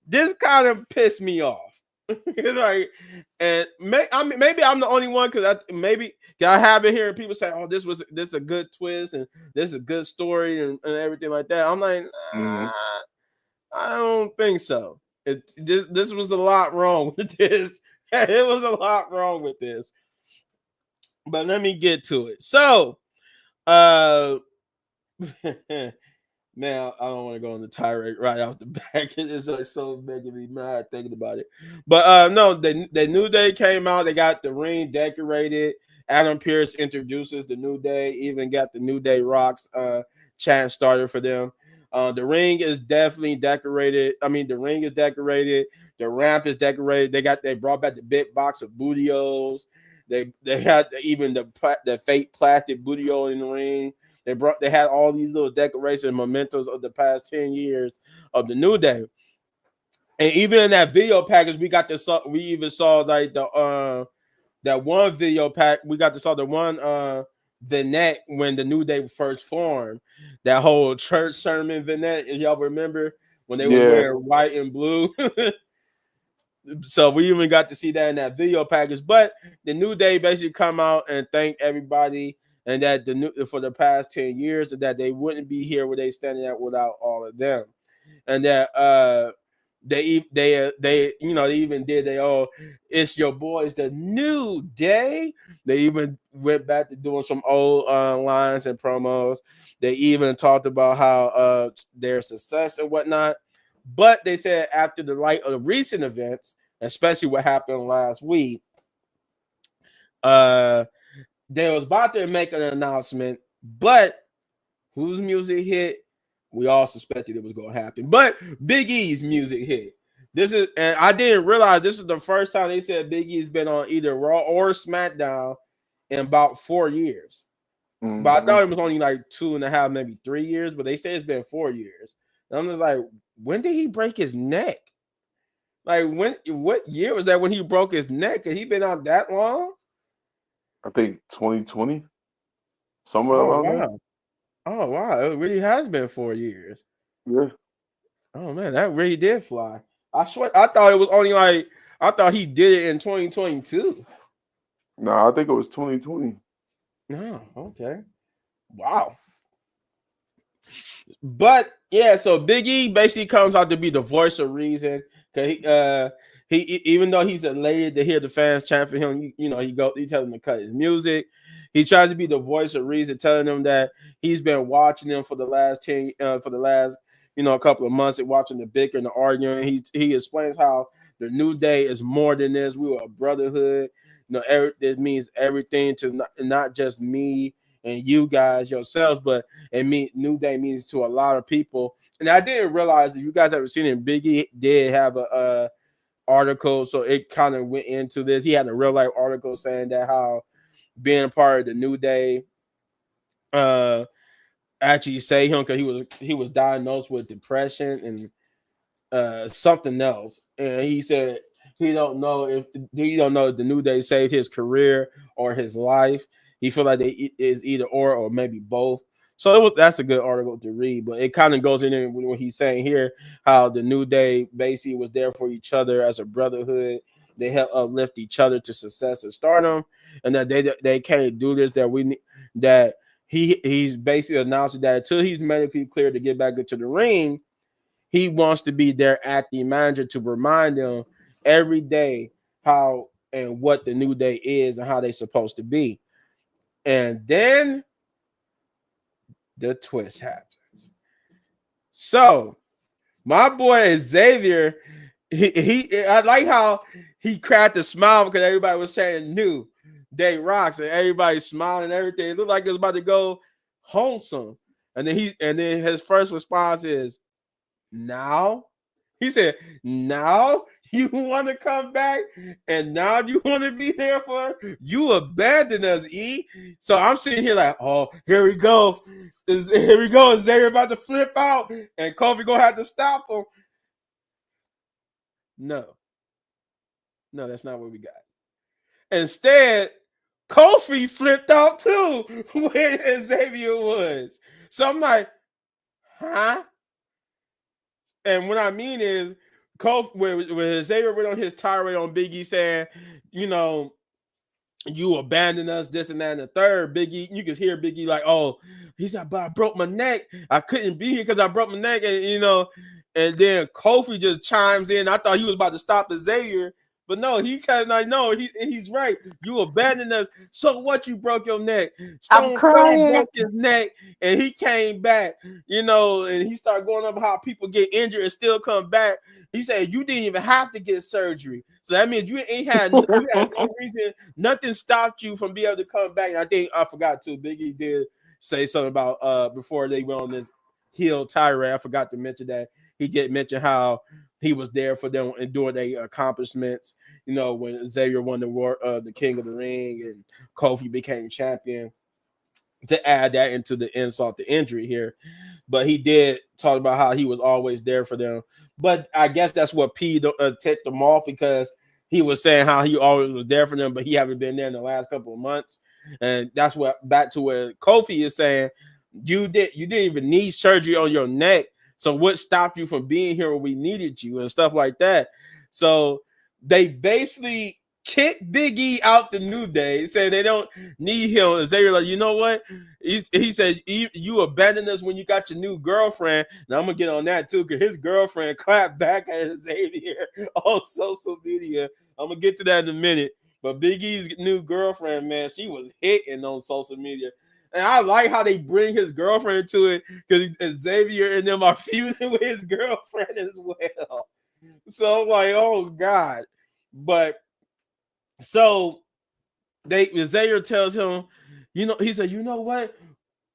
this kind of pissed me off. Like, and maybe I'm the only one because I have been hearing people say, "Oh, this is a good twist and this is a good story and everything like that." I'm like, nah, I don't think so. This was a lot wrong with this. It was a lot wrong with this. But let me get to it. So, man, I don't want to go on the tirade right off the back. It's like so making me mad thinking about it. But no, the New Day came out. They got the ring decorated. Adam Pearce introduces the New Day. Even got the New Day Rocks chant started for them. The ring is definitely decorated. I mean, the ring is decorated. The ramp is decorated. They brought back the big box of Bootios. They had even the fake plastic Bootio in the ring. They had all these little decoration mementos of the past 10 years of the New Day. And even in that video package, we even saw like that one video pack. We got to saw the one vignette when the New Day first formed. That whole church sermon vignette, if y'all remember when they was wearing white and blue. So we even got to see that in that video package. But the New Day basically come out and thank everybody, and that for the past 10 years that they wouldn't be here where they standing at without all of them, and that they even did it's your boys the New Day. They even went back to doing some old lines and promos. They even talked about how their success and whatnot. But they said after the light of the recent events, especially what happened last week, they was about to make an announcement, but whose music hit? We all suspected it was going to happen, but Big E's music hit. And I didn't realize this is the first time they said Big E's been on either Raw or SmackDown in about 4 years. Mm-hmm. But I thought it was only like 2.5, maybe 3 years, but they say it's been 4 years. And I'm just like, when did he break his neck? Like what year was that when he broke his neck? Had he been out that long? I think 2020. Somewhere around there. Oh wow. It really has been 4 years. Yeah. Oh man, that really did fly. I swear I thought it was only like I thought he did it in 2022. No, I think it was 2020. No, okay. Wow. But yeah, so Big E basically comes out to be the voice of reason. Cause he even though he's elated to hear the fans chant for him, he tells them to cut his music. He tries to be the voice of reason, telling them that he's been watching them for the last couple of months and watching the bicker and the arguing. He explains how the New Day is more than this. We were a brotherhood. It means everything to not just me and you guys yourselves, but New Day means to a lot of people. And I didn't realize if you guys ever seen it, Biggie did have a article, so it kind of went into this. He had a real life article saying that how being a part of the New Day actually saved him because he was diagnosed with depression and something else, and he said he don't know if the New Day saved his career or his life. He feel like they is either or maybe both. So that's a good article to read, but it kind of goes in there when he's saying here how the New Day basically was there for each other as a brotherhood. They help uplift each other to success and stardom, and that they can't do this. He's basically announcing that until he's medically cleared to get back into the ring, he wants to be their acting manager to remind them every day how and what the New Day is and how they're supposed to be. And then the twist happens. So my boy Xavier, I like how he cracked a smile because everybody was saying New Day rocks and everybody smiling and everything. It looked like it was about to go wholesome. And then his first response is, now? He said, now you want to come back and now you want to be there for you abandoned us, E. So I'm sitting here like, oh, here we go. Here we go. Xavier about to flip out and Kofi gonna have to stop him. No, that's not what we got. Instead, Kofi flipped out too when Xavier was. So I'm like, huh? And what I mean is, Kofi, when Xavier went on his tirade on Big E saying, you know, you abandoned us, this and that, and the third, Big E, you could hear Big E like, oh, he said, but I broke my neck. I couldn't be here because I broke my neck. And then Kofi just chimes in. I thought he was about to stop Xavier. But no, he kind of like, no, he's right. You abandoned us. So what? You broke your neck. I'm Stone Cold crying. broke his neck and he came back, and he started going up how people get injured and still come back. He said, you didn't even have to get surgery. So that means you had no reason, nothing stopped you from being able to come back. And I think I forgot too. Biggie did say something about before they went on this heel tirade. I forgot to mention that. He did mention how he was there for them and doing their accomplishments. When Xavier won the King of the Ring and Kofi became champion, to add that into the insult to injury here. But he did talk about how he was always there for them. But I guess that's what ticked him off, because he was saying how he always was there for them, but he haven't been there in the last couple of months. And that's what back to where Kofi is saying, you didn't even need surgery on your neck. So what stopped you from being here when we needed you and stuff like that? So they basically kicked Big E out the New Day, saying they don't need him. And Xavier like, you know what? He said, you abandoned us when you got your new girlfriend. Now I'm going to get on that too, because his girlfriend clapped back at Xavier on social media. I'm going to get to that in a minute. But Big E's new girlfriend, man, she was hitting on social media. And I like how they bring his girlfriend to it, because Xavier and them are feuding with his girlfriend as well. So I'm like, oh God. But so Xavier tells him, he said, you know what?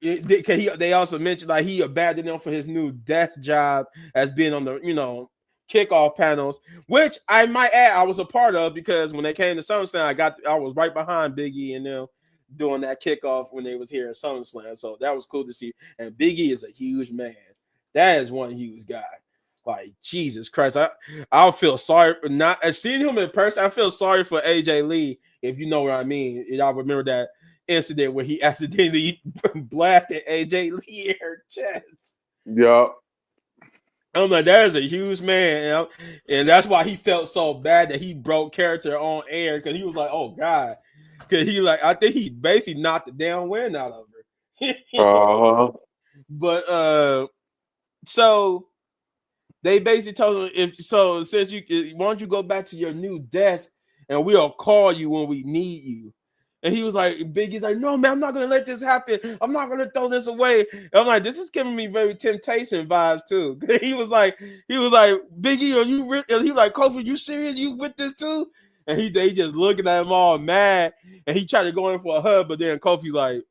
They also mentioned like he abandoned him for his new death job as being on the kickoff panels, which I might add I was a part of, because when they came to SummerSlam, I was right behind Big E and them doing that kickoff when they was here at SummerSlam. So that was cool to see. And Big E is a huge man. That is one huge guy. Like, Jesus Christ. I'll feel sorry for not seeing him in person. I feel sorry for AJ Lee, if you know what I mean. Y'all remember that incident where he accidentally blasted AJ Lee in her chest. Yeah. I'm like, that is a huge man. And that's why he felt so bad that he broke character on air, because he was like, oh God. Because I think he basically knocked the damn wind out of her. But so they basically told him, since why don't you go back to your new desk and we'll call you when we need you. And he was like, Biggie's like, no, man, I'm not gonna let this happen. I'm not gonna throw this away. And I'm like, this is giving me very Temptation vibes too. He was like, Biggie, are you real? And he like, Kofi, you serious? You with this too? And they just looking at him all mad. And he tried to go in for a hug, but then Kofi's like,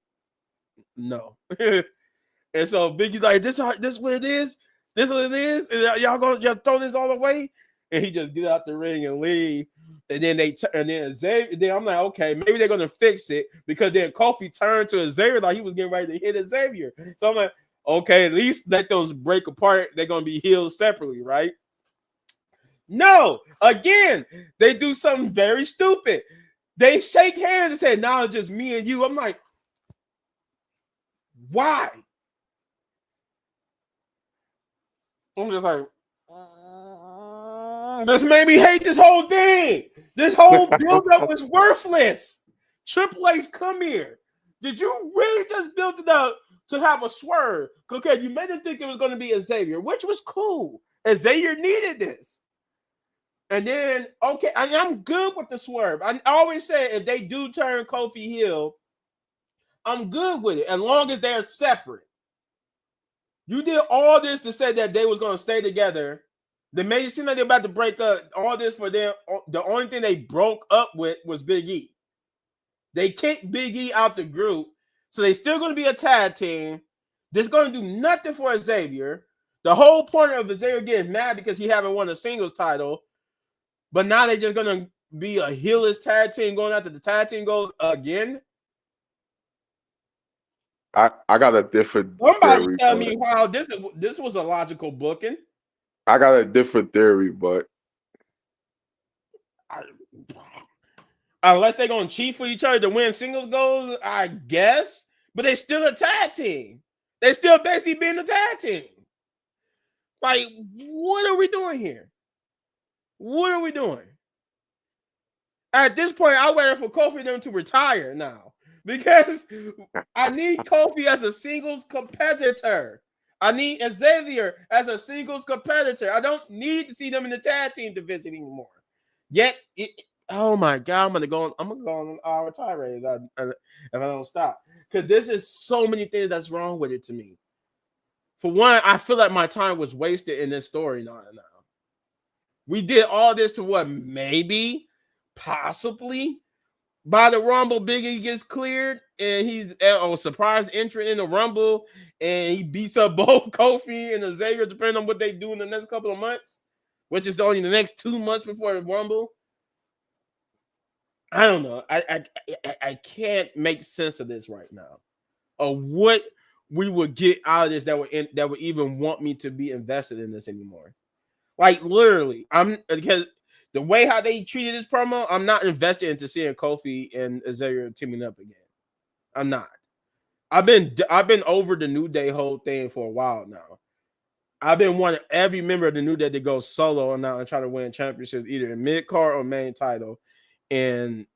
no. And so Biggie's like, this what it is? This what it is? And y'all gonna just throw this all away? And he just get out the ring and leave. And then Xavier, then I'm like, okay, maybe they're gonna fix it, because then Kofi turned to Xavier like he was getting ready to hit Xavier. So I'm like, okay, at least let those break apart. They're gonna be healed separately, right? No, again, they do something very stupid. They shake hands and say, now it's just me and you. I'm like, why? I'm just like, this made me hate this whole thing. This whole build-up was worthless. Triple H, come here. Did you really just build it up to have a swerve? Okay, you made us think it was going to be a Xavier, which was cool. Xavier needed this. And then, okay, I'm good with the swerve. I always say if they do turn Kofi heel, I'm good with it as long as they're separate. You did all this to say that they was going to stay together. They made it seem like they're about to break up. All this for them. The only thing they broke up with was Big E. They kicked Big E out the group, so they still going to be a tag team. This is going to do nothing for Xavier. The whole point of Xavier getting mad because he haven't won a singles title, but now they're just going to be a heelless tag team going after the tag team goes again. I got a different Somebody theory, tell but me how this was a logical booking. I got a different theory, but Unless they're going to cheat for each other to win singles goals, I guess. But they still a tag team. They still basically being a tag team. Like, what are we doing here? What are we doing? At this point, I'm waiting for Kofi and them to retire now because I need Kofi as a singles competitor. I need Xavier as a singles competitor. I don't need to see them in the tag team division anymore. Yet, oh my God, I'm gonna go on our tirade if I don't stop. Because this is so many things that's wrong with it to me. For one, I feel like my time was wasted in this story now. We did all this to what? Maybe, possibly, by the Rumble, Big E gets cleared and he's a surprise entrant in the Rumble and he beats up both Kofi and Xavier, depending on what they do in the next couple of months, which is only the next 2 months before the Rumble. I don't know. I can't make sense of this right now, or what we would get out of this that would even want me to be invested in this anymore. Like literally, because the way how they treated this promo, I'm not invested into seeing Kofi and Xavier teaming up again. I'm not. I've been over the New Day whole thing for a while now. I've been wanting every member of the New Day to go solo now and try to win championships either in mid card or main title. And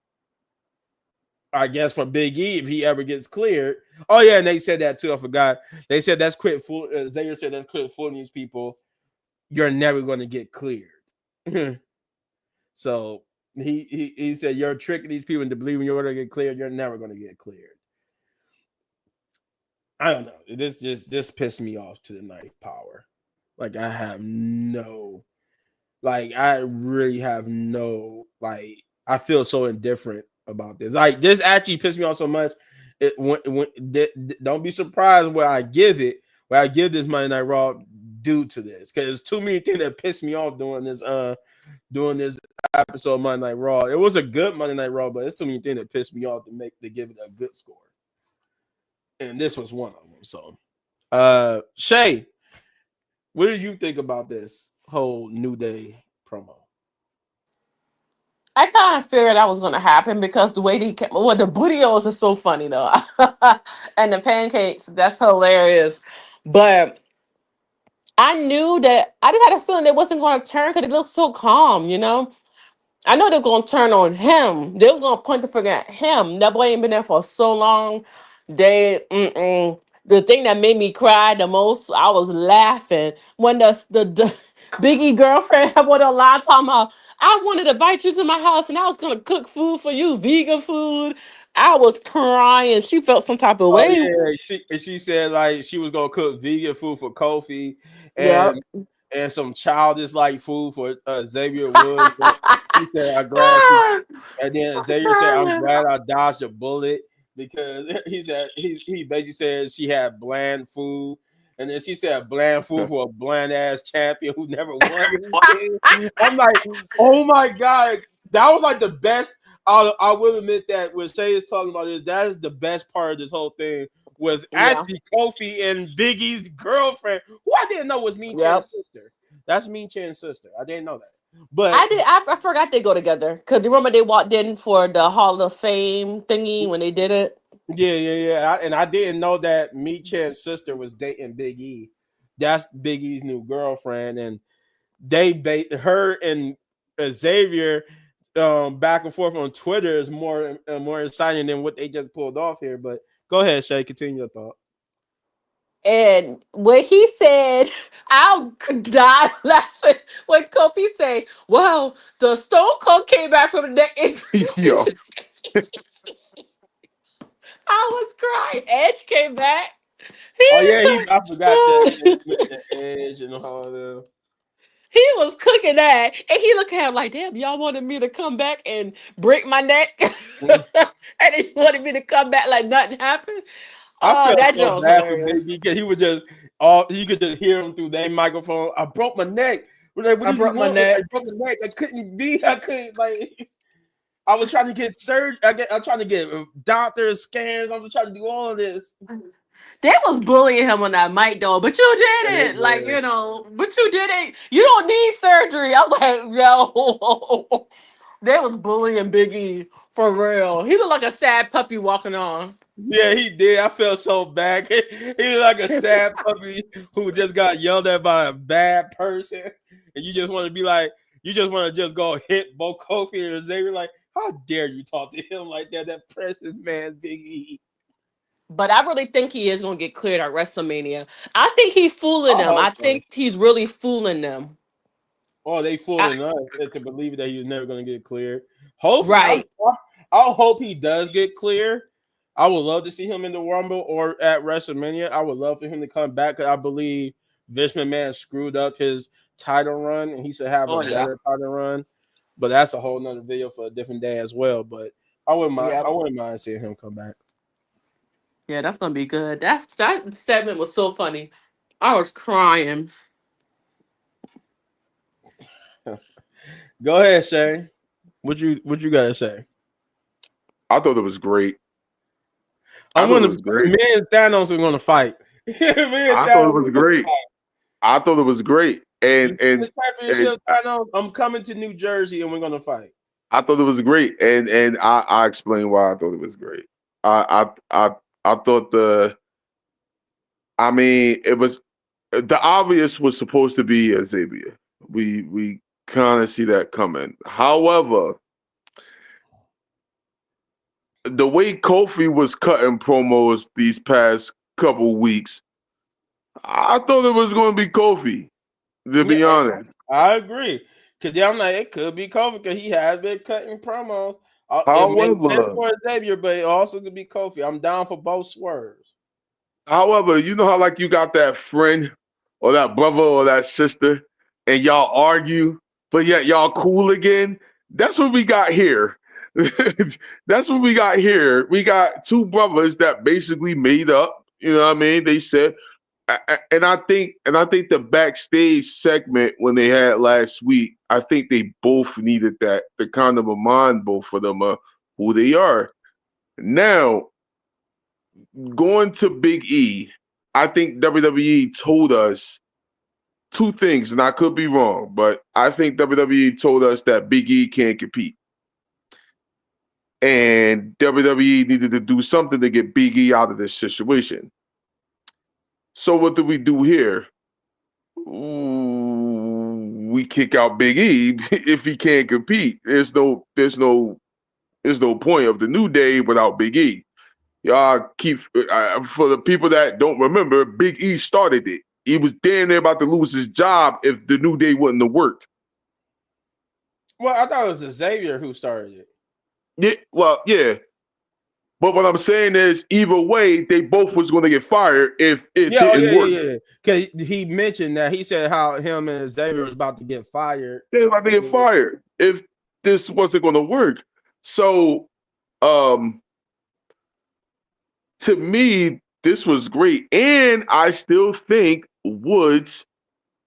I guess for Big E, if he ever gets cleared. Oh yeah, and they said that too. I forgot. They said that's quit fool. Xavier said that's quit fooling these people. You're never going to get cleared. So he said you're tricking these people into believing you're going to get cleared. You're never going to get cleared. I don't know. This pissed me off to the ninth power. Like I really have no like. I feel so indifferent about this. Like this actually pissed me off so much. Don't be surprised where I give it. Where I give this Monday Night Raw due to this, because there's too many things that pissed me off doing this episode of Monday Night Raw. It was a good Monday Night Raw, but there's too many things that pissed me off to give it a good score. And this was one of them. So, Shay, what did you think about this whole New Day promo? I kind of figured that was going to happen because the way they kept, well, the burritos are so funny though, and the pancakes, that's hilarious. But I knew that I just had a feeling they wasn't going to turn because it looked so calm, you know. I know they're gonna turn on him. They were gonna point the finger at him. That boy ain't been there for so long. The thing that made me cry the most, I was laughing when the Biggie girlfriend had on the line talking about, I wanted to invite you to my house and I was gonna cook food for you, vegan food. I was crying. She felt some type of Oh way. yeah, she said like she was gonna cook vegan food for Kofi Yep. and some childish like food for Xavier Woods. He said, "I'm glad." And then Xavier said, "I'm glad I dodged a bullet," because he said he basically said she had bland food, and then she said bland food for a bland ass champion who never won anything. I'm like, oh my God, that was like the best. I will admit that when Shay is talking about this, that is the best part of this whole thing. Was Yeah. actually Kofi and Biggie's girlfriend, who I didn't know was Mean Yep. Chen's sister. That's Mean Chen's sister. I didn't know that. But I forgot they go together because remember they walked in for the Hall of Fame thingy when they did it. yeah. And I didn't know that Meat Chen's sister was dating Big E. That's Big E's new girlfriend, and her and Xavier back and forth on Twitter is more exciting than what they just pulled off here. But go ahead, Shay, continue your thought. And when he said, I'll die laughing when Kofi say, well, the Stone Cold came back from the neck injury. Yo, I was crying. Edge came back. Oh yeah, I forgot that He, he mentioned Edge and all that. he was cooking that. And he looked at him like, damn, y'all wanted me to come back and break my neck? And he wanted me to come back like nothing happened. I Oh, felt that so joke was bad for Big hilarious. E because he would just all you could just hear him through their microphone. I broke my neck. We're like, what I did you broke my want? I neck. broke my neck. I couldn't be. I couldn't like. I was trying to get surgery. I'm trying to get doctor scans. I'm trying to do all of this. They was bullying him on that mic though, but you Yeah, they didn't. Like, were. but you didn't. You don't need surgery. I'm like, yo. They was bullying Big E for real. He looked like a sad puppy walking on. Yeah, he did. I felt so bad. He was like a sad puppy who just got yelled at by a bad person, and you just want to be like, you just want to just go hit both Kofi and Xavier. Like, how dare you talk to him like that? That precious man, Big E. But I really think he is gonna get cleared at WrestleMania. I think he's fooling I them. hope I so. think he's really fooling them. Oh, they I, fooling us to believe that he was never going to get cleared. Hopefully, right. I'll hope he does get clear. I would love to see him in the Rumble or at WrestleMania. I would love for him to come back because I believe Vince McMahon screwed up his title run and he should have a Oh yeah. better title run. But that's a whole nother video for a different day as well. But I wouldn't mind. I Yep. wouldn't mind seeing him come back. Yeah, that's gonna be good. That segment was so funny. I was crying. Go ahead, Shane. What you gotta say? I thought it was great. I I'm thought it gonna was great. me and Thanos are gonna fight. Me and I thought it Thanos was are gonna great. fight. I thought it was great, You see this and championship, Thanos? I'm coming to New Jersey and we're gonna fight. I thought it was great, and I explained why I thought it was great. I thought I mean, it was the obvious was supposed to be Xavier. We kind of see that coming. However, the way Kofi was cutting promos these past couple weeks, I thought it was going to be Kofi. To Yeah, be honest, I agree. Cause yeah, I'm like, it could be Kofi because he has been cutting promos. It makes sense however, for Xavier, but it also could be Kofi. I'm down for both swerves. you know how like you got that friend or that brother or that sister, and y'all argue, but yet y'all cool again. That's what we got here. That's what we got here. We got two brothers that basically made up. You know what I mean? They said, and I think the backstage segment when they had last week, I think they both needed that to kind of remind both of them of who they are. Now, going to Big E, I think WWE told us two things, and I could be wrong, but I think WWE told us that Big E can't compete. And WWE needed to do something to get Big E out of this situation. So what do we do here? Ooh, we kick out Big E if he can't compete. There's no point of the New Day without Big E. Y'all keep for the people that don't remember, Big E started it. He was damn near about to lose his job if the New Day wouldn't have worked. Well, I thought it was Xavier who started it. Yeah, well, yeah. But what I'm saying is, either way, they both was going to get fired if it Yeah, oh didn't yeah, work. yeah, yeah. Because he mentioned that he said how him and Xavier was about to get fired. They were about to get fired if this wasn't going to work. So, um, to me, this was great, and I still think Woods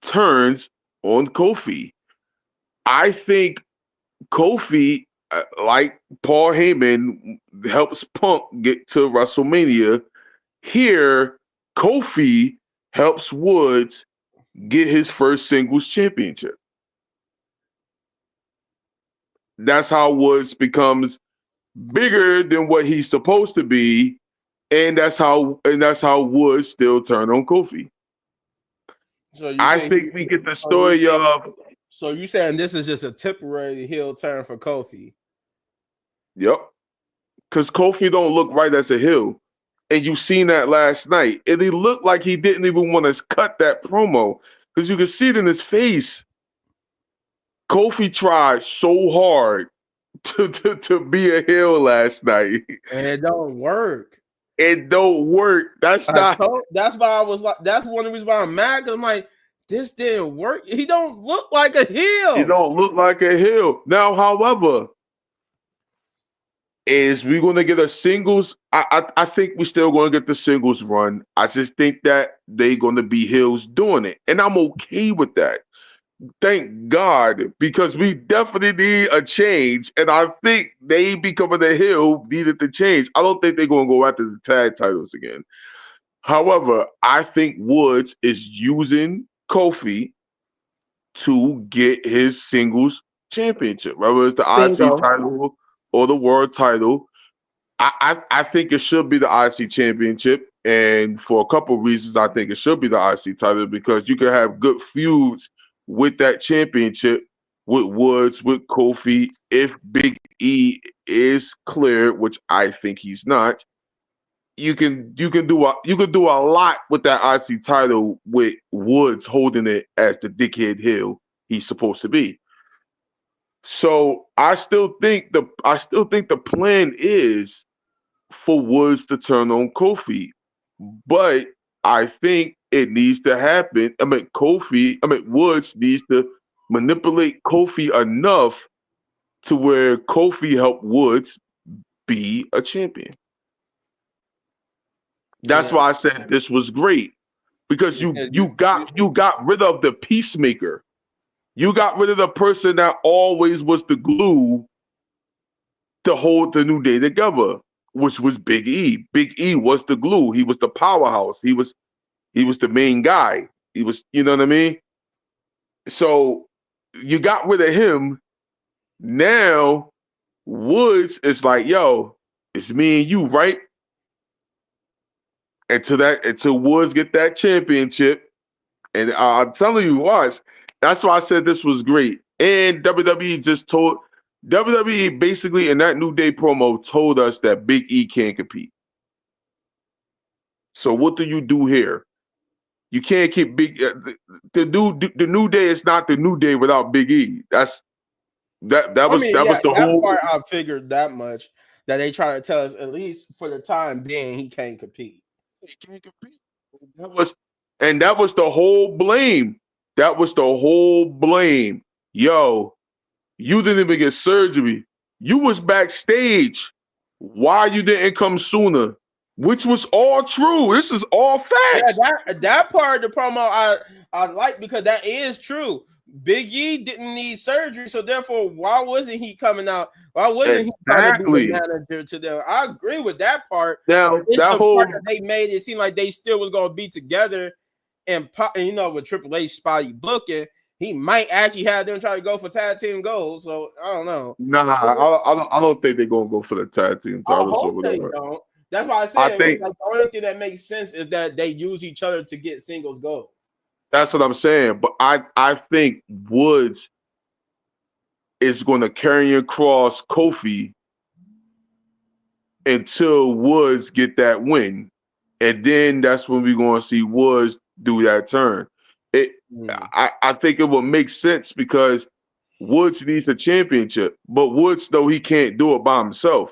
turns on Kofi. I think Kofi, like Paul Heyman, helps Punk get to WrestleMania. Here, Kofi helps Woods get his first singles championship. That's how Woods becomes bigger than what he's supposed to be, and that's how Woods still turn on Kofi. So you I think? think we get the So you story think? of So you saying this is just a temporary heel turn for Kofi? yep, because Kofi don't look right as a heel. And you seen that last night. And he looked like he didn't even want to cut that promo because you could see it in his face. Kofi tried so hard to be a heel last night. And it don't work. It don't work. That's not. That's why I was like, that's one of the reasons why I'm mad, because I'm like, this didn't work. He don't look like a He heel. don't look like a heel. Now, however, is we going to get a singles? I think we still going to get the singles run. I just think that they going to be heels doing it, and I'm okay with that. Thank God, because we definitely need a change, and I think they becoming a heel needed to change. I don't think they're going to go after the tag titles again. However, I think Woods is using Kofi to get his singles championship, whether it's the IC Bingo. title or the world title. I think it should be the IC championship. And for a couple of reasons, I think it should be the IC title because you can have good feuds with that championship with Woods, with Kofi. If Big E is cleared, which I think he's not, you can do a lot with that IC title with Woods holding it as the dickhead heel he's supposed to be. So I still think the plan is for Woods to turn on Kofi, but I think it needs to happen. Woods needs to manipulate Kofi enough to where Kofi helped Woods be a champion. That's Yeah, why I said this was great because you because you got you got rid of the peacemaker. You got rid of the person that always was the glue to hold the New Day together, which was Big E. Big E was the glue. He was the powerhouse. He was the main guy. He was, you know what I mean? So you got rid of him. Now Woods is like, yo, it's me and you, right? Until Woods get that championship. And I'm telling you, watch. That's why I said this was great. And WWE basically in that New Day promo told us that Big E can't compete. So what do you do here? You can't keep the New Day is not the New Day without Big E. That I was mean, that yeah, was the that whole. part I figured that much, that they try to tell us, at least for the time being, he can't compete. He can't compete. That was and that was the whole blame. That was the whole blame. Yo, you didn't even get surgery. You was backstage. Why you didn't come sooner? Which was all true. This is all Yeah, facts. that part of the promo I like, because that is true. Big E didn't need surgery, so therefore, why wasn't he coming out? Why wasn't he trying to be the Exactly. manager to them? I agree with that part. Now It's that the part that whole they made it seem like they still was going to be together, and with Triple H spotty booking, he might actually have them try to go for tag team goals. So I don't know. nah, I don't think they're gonna go for the tag team I titles or hope they whatever. don't. That's why I I said, think like, the only thing that makes sense is that they use each other to get singles gold. that's what I'm saying. But I think Woods is gonna carry across Kofi until Woods get that win, and then that's when we're gonna see Woods do that turn. It, Hmm. I think it will make sense because Woods needs a championship, but Woods though he can't do it by himself.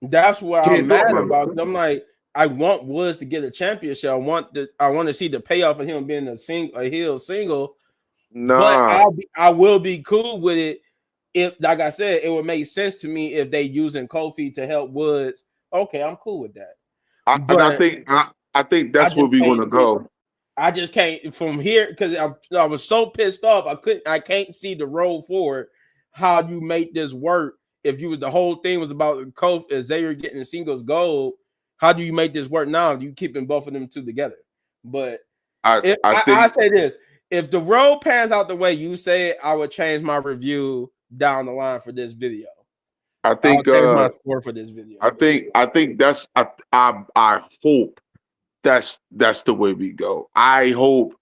That's what I'm Can't do it mad by about. himself. 'Cause I'm like, I want Woods to get a championship. I want to see the payoff of him being a heel single. But Nah, I will be cool with it if, like I said, it would make sense to me if they using Kofi to help Woods. Okay, I'm cool with that. and I But think I think I that's where just we're can't gonna see. go. I just can't from here, because I was so pissed off. I can't see the road forward. How you make this work? If you was the whole thing was about Kofi Xavier getting singles gold, how do you make this work now? You keeping both of them two together. But I if I I think say this, if the road pans out the way you say it, I would change my review down the line for this video. I I'll think change my score for this video. I think I hope that's the way we go. I hope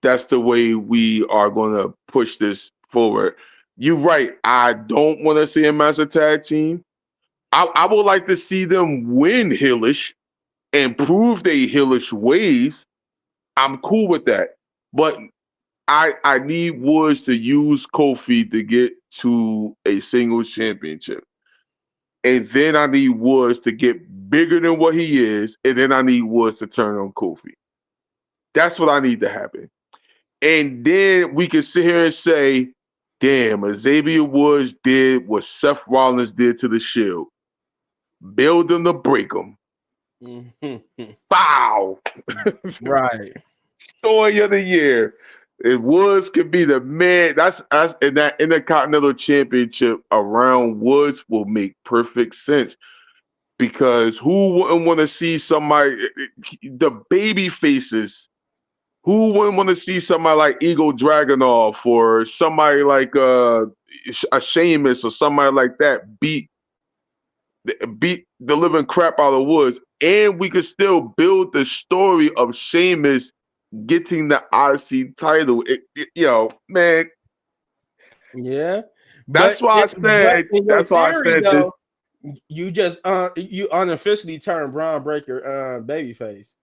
that's the way we are going to push this forward. You're right. I don't want to see him as a tag team. I would like to see them win Hillish. and prove their heelish ways, I'm cool with that. But I need Woods to use Kofi to get to a singles championship. And then I need Woods to get bigger than what he is. And then I need Woods to turn on Kofi. That's what I need to happen. And then we can sit here and say, damn, Xavier Woods did what Seth Rollins did to the Shield. Build them to break them. Bow. Right. Story of the year. If Woods could be the man, that's in that Intercontinental Championship around Woods will make perfect sense. Because who wouldn't want to see somebody, the baby faces, who wouldn't want to see somebody like Eagle Dragunov or somebody like a Sheamus or somebody like that beat the living crap out of Woods, and we could still build the story of Sheamus getting the IC title. Man, Yeah. that's why I said. In your That's why I theory, said this. though, you just you unofficially turned Braun Breaker babyface.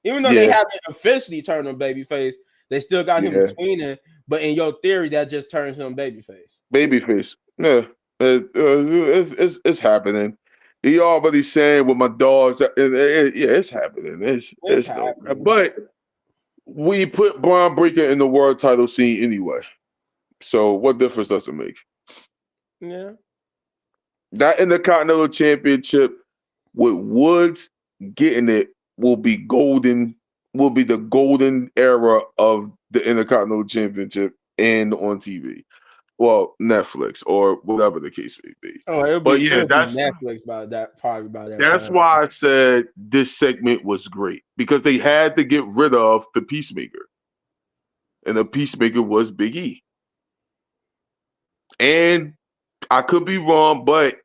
Even though they Yeah, haven't officially turned him babyface, they still got him yeah, tweening. But in your theory, that just turns him babyface. babyface. Yeah, it's happening. He already saying with my dogs. Yeah, it's happening. It's It's no, happening. but we put Braun Breaker in the world title scene anyway. So what difference does it make? Yeah. That Intercontinental Championship with Woods getting it will be golden. Will be the golden era of the Intercontinental Championship and on TV. Well, Netflix or whatever the case may be. Oh, But yeah, it'll be Netflix by that probably by that that's time. why I said this segment was great because they had to get rid of the Peacemaker, and the Peacemaker was Big E. And I could be wrong, but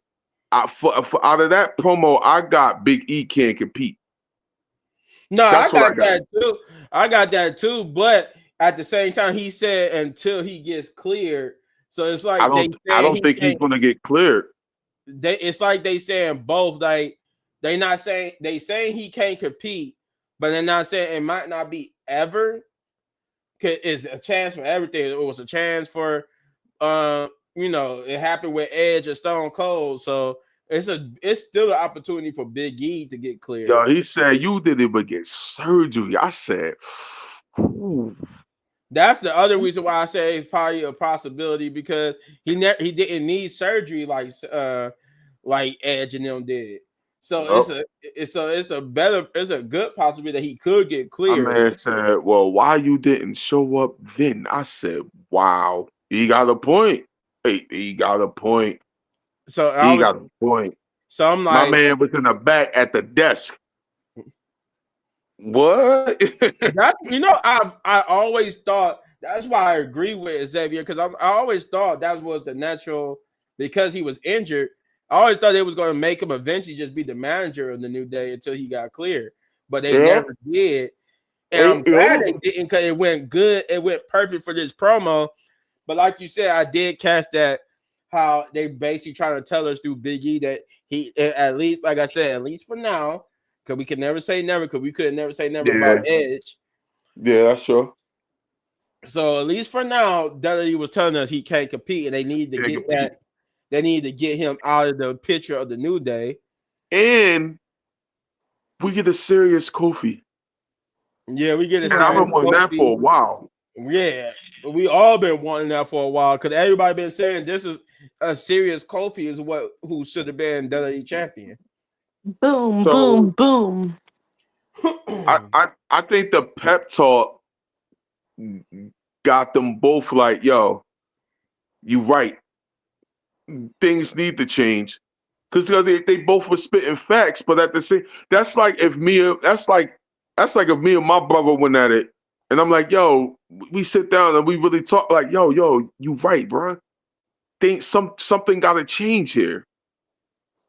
for out of that promo, I got Big E can't compete. No, I That's what I got got. that too. I got that too. But at the same time, he said until he gets cleared. So it's I like they don't. I saying don't he think he's can't. gonna get cleared. It's like they saying both. Like they not saying they saying he can't compete, but they're not saying it might not be ever. Cause it's a chance for everything. It was a chance for, it happened with Edge or Stone Cold. So it's still an opportunity for Big E to get cleared. Yo, he said you didn't even get surgery. I said, ooh. That's the other reason why I say it's probably a possibility because he didn't need surgery like Edge and them did. So Yup. it's a good possibility that he could get My cleared. man said, well, why you didn't show up then? I said, wow, he got a point. Hey, he got a point. So He got a point. I'm My like, man was in the back at the desk. What? I always thought that's why I agree with Xavier because I always thought that was the natural because he was injured. I always thought they was going to make him eventually just be the manager of the New Day until he got cleared, but they Yeah. never did. And I'm glad they didn't because it went good. It went perfect for this promo. But like you said, I did catch that how they basically trying to tell us through Big E that he at least, like I said, at least for now. Because we can never say never, because we could never say never about Edge. Yeah, that's sure. So at least for now, WWE was telling us he can't compete, and they need to get that. They need to get him out of the picture of the New Day. And we get a serious Kofi. Yeah, we get a Yeah, I've serious been wanting that for a while. Yeah, we all been wanting that for a while because everybody been saying this is a serious Kofi is who should have been WWE champion. Boom, So boom, boom. I think the pep talk got them both like, yo, you right. Things need to change. Because they both were spitting facts, but at the same that's like if if me and my brother went at it, and I'm like, yo, we sit down and we really talk like, yo, you right, bro. Think something gotta change here.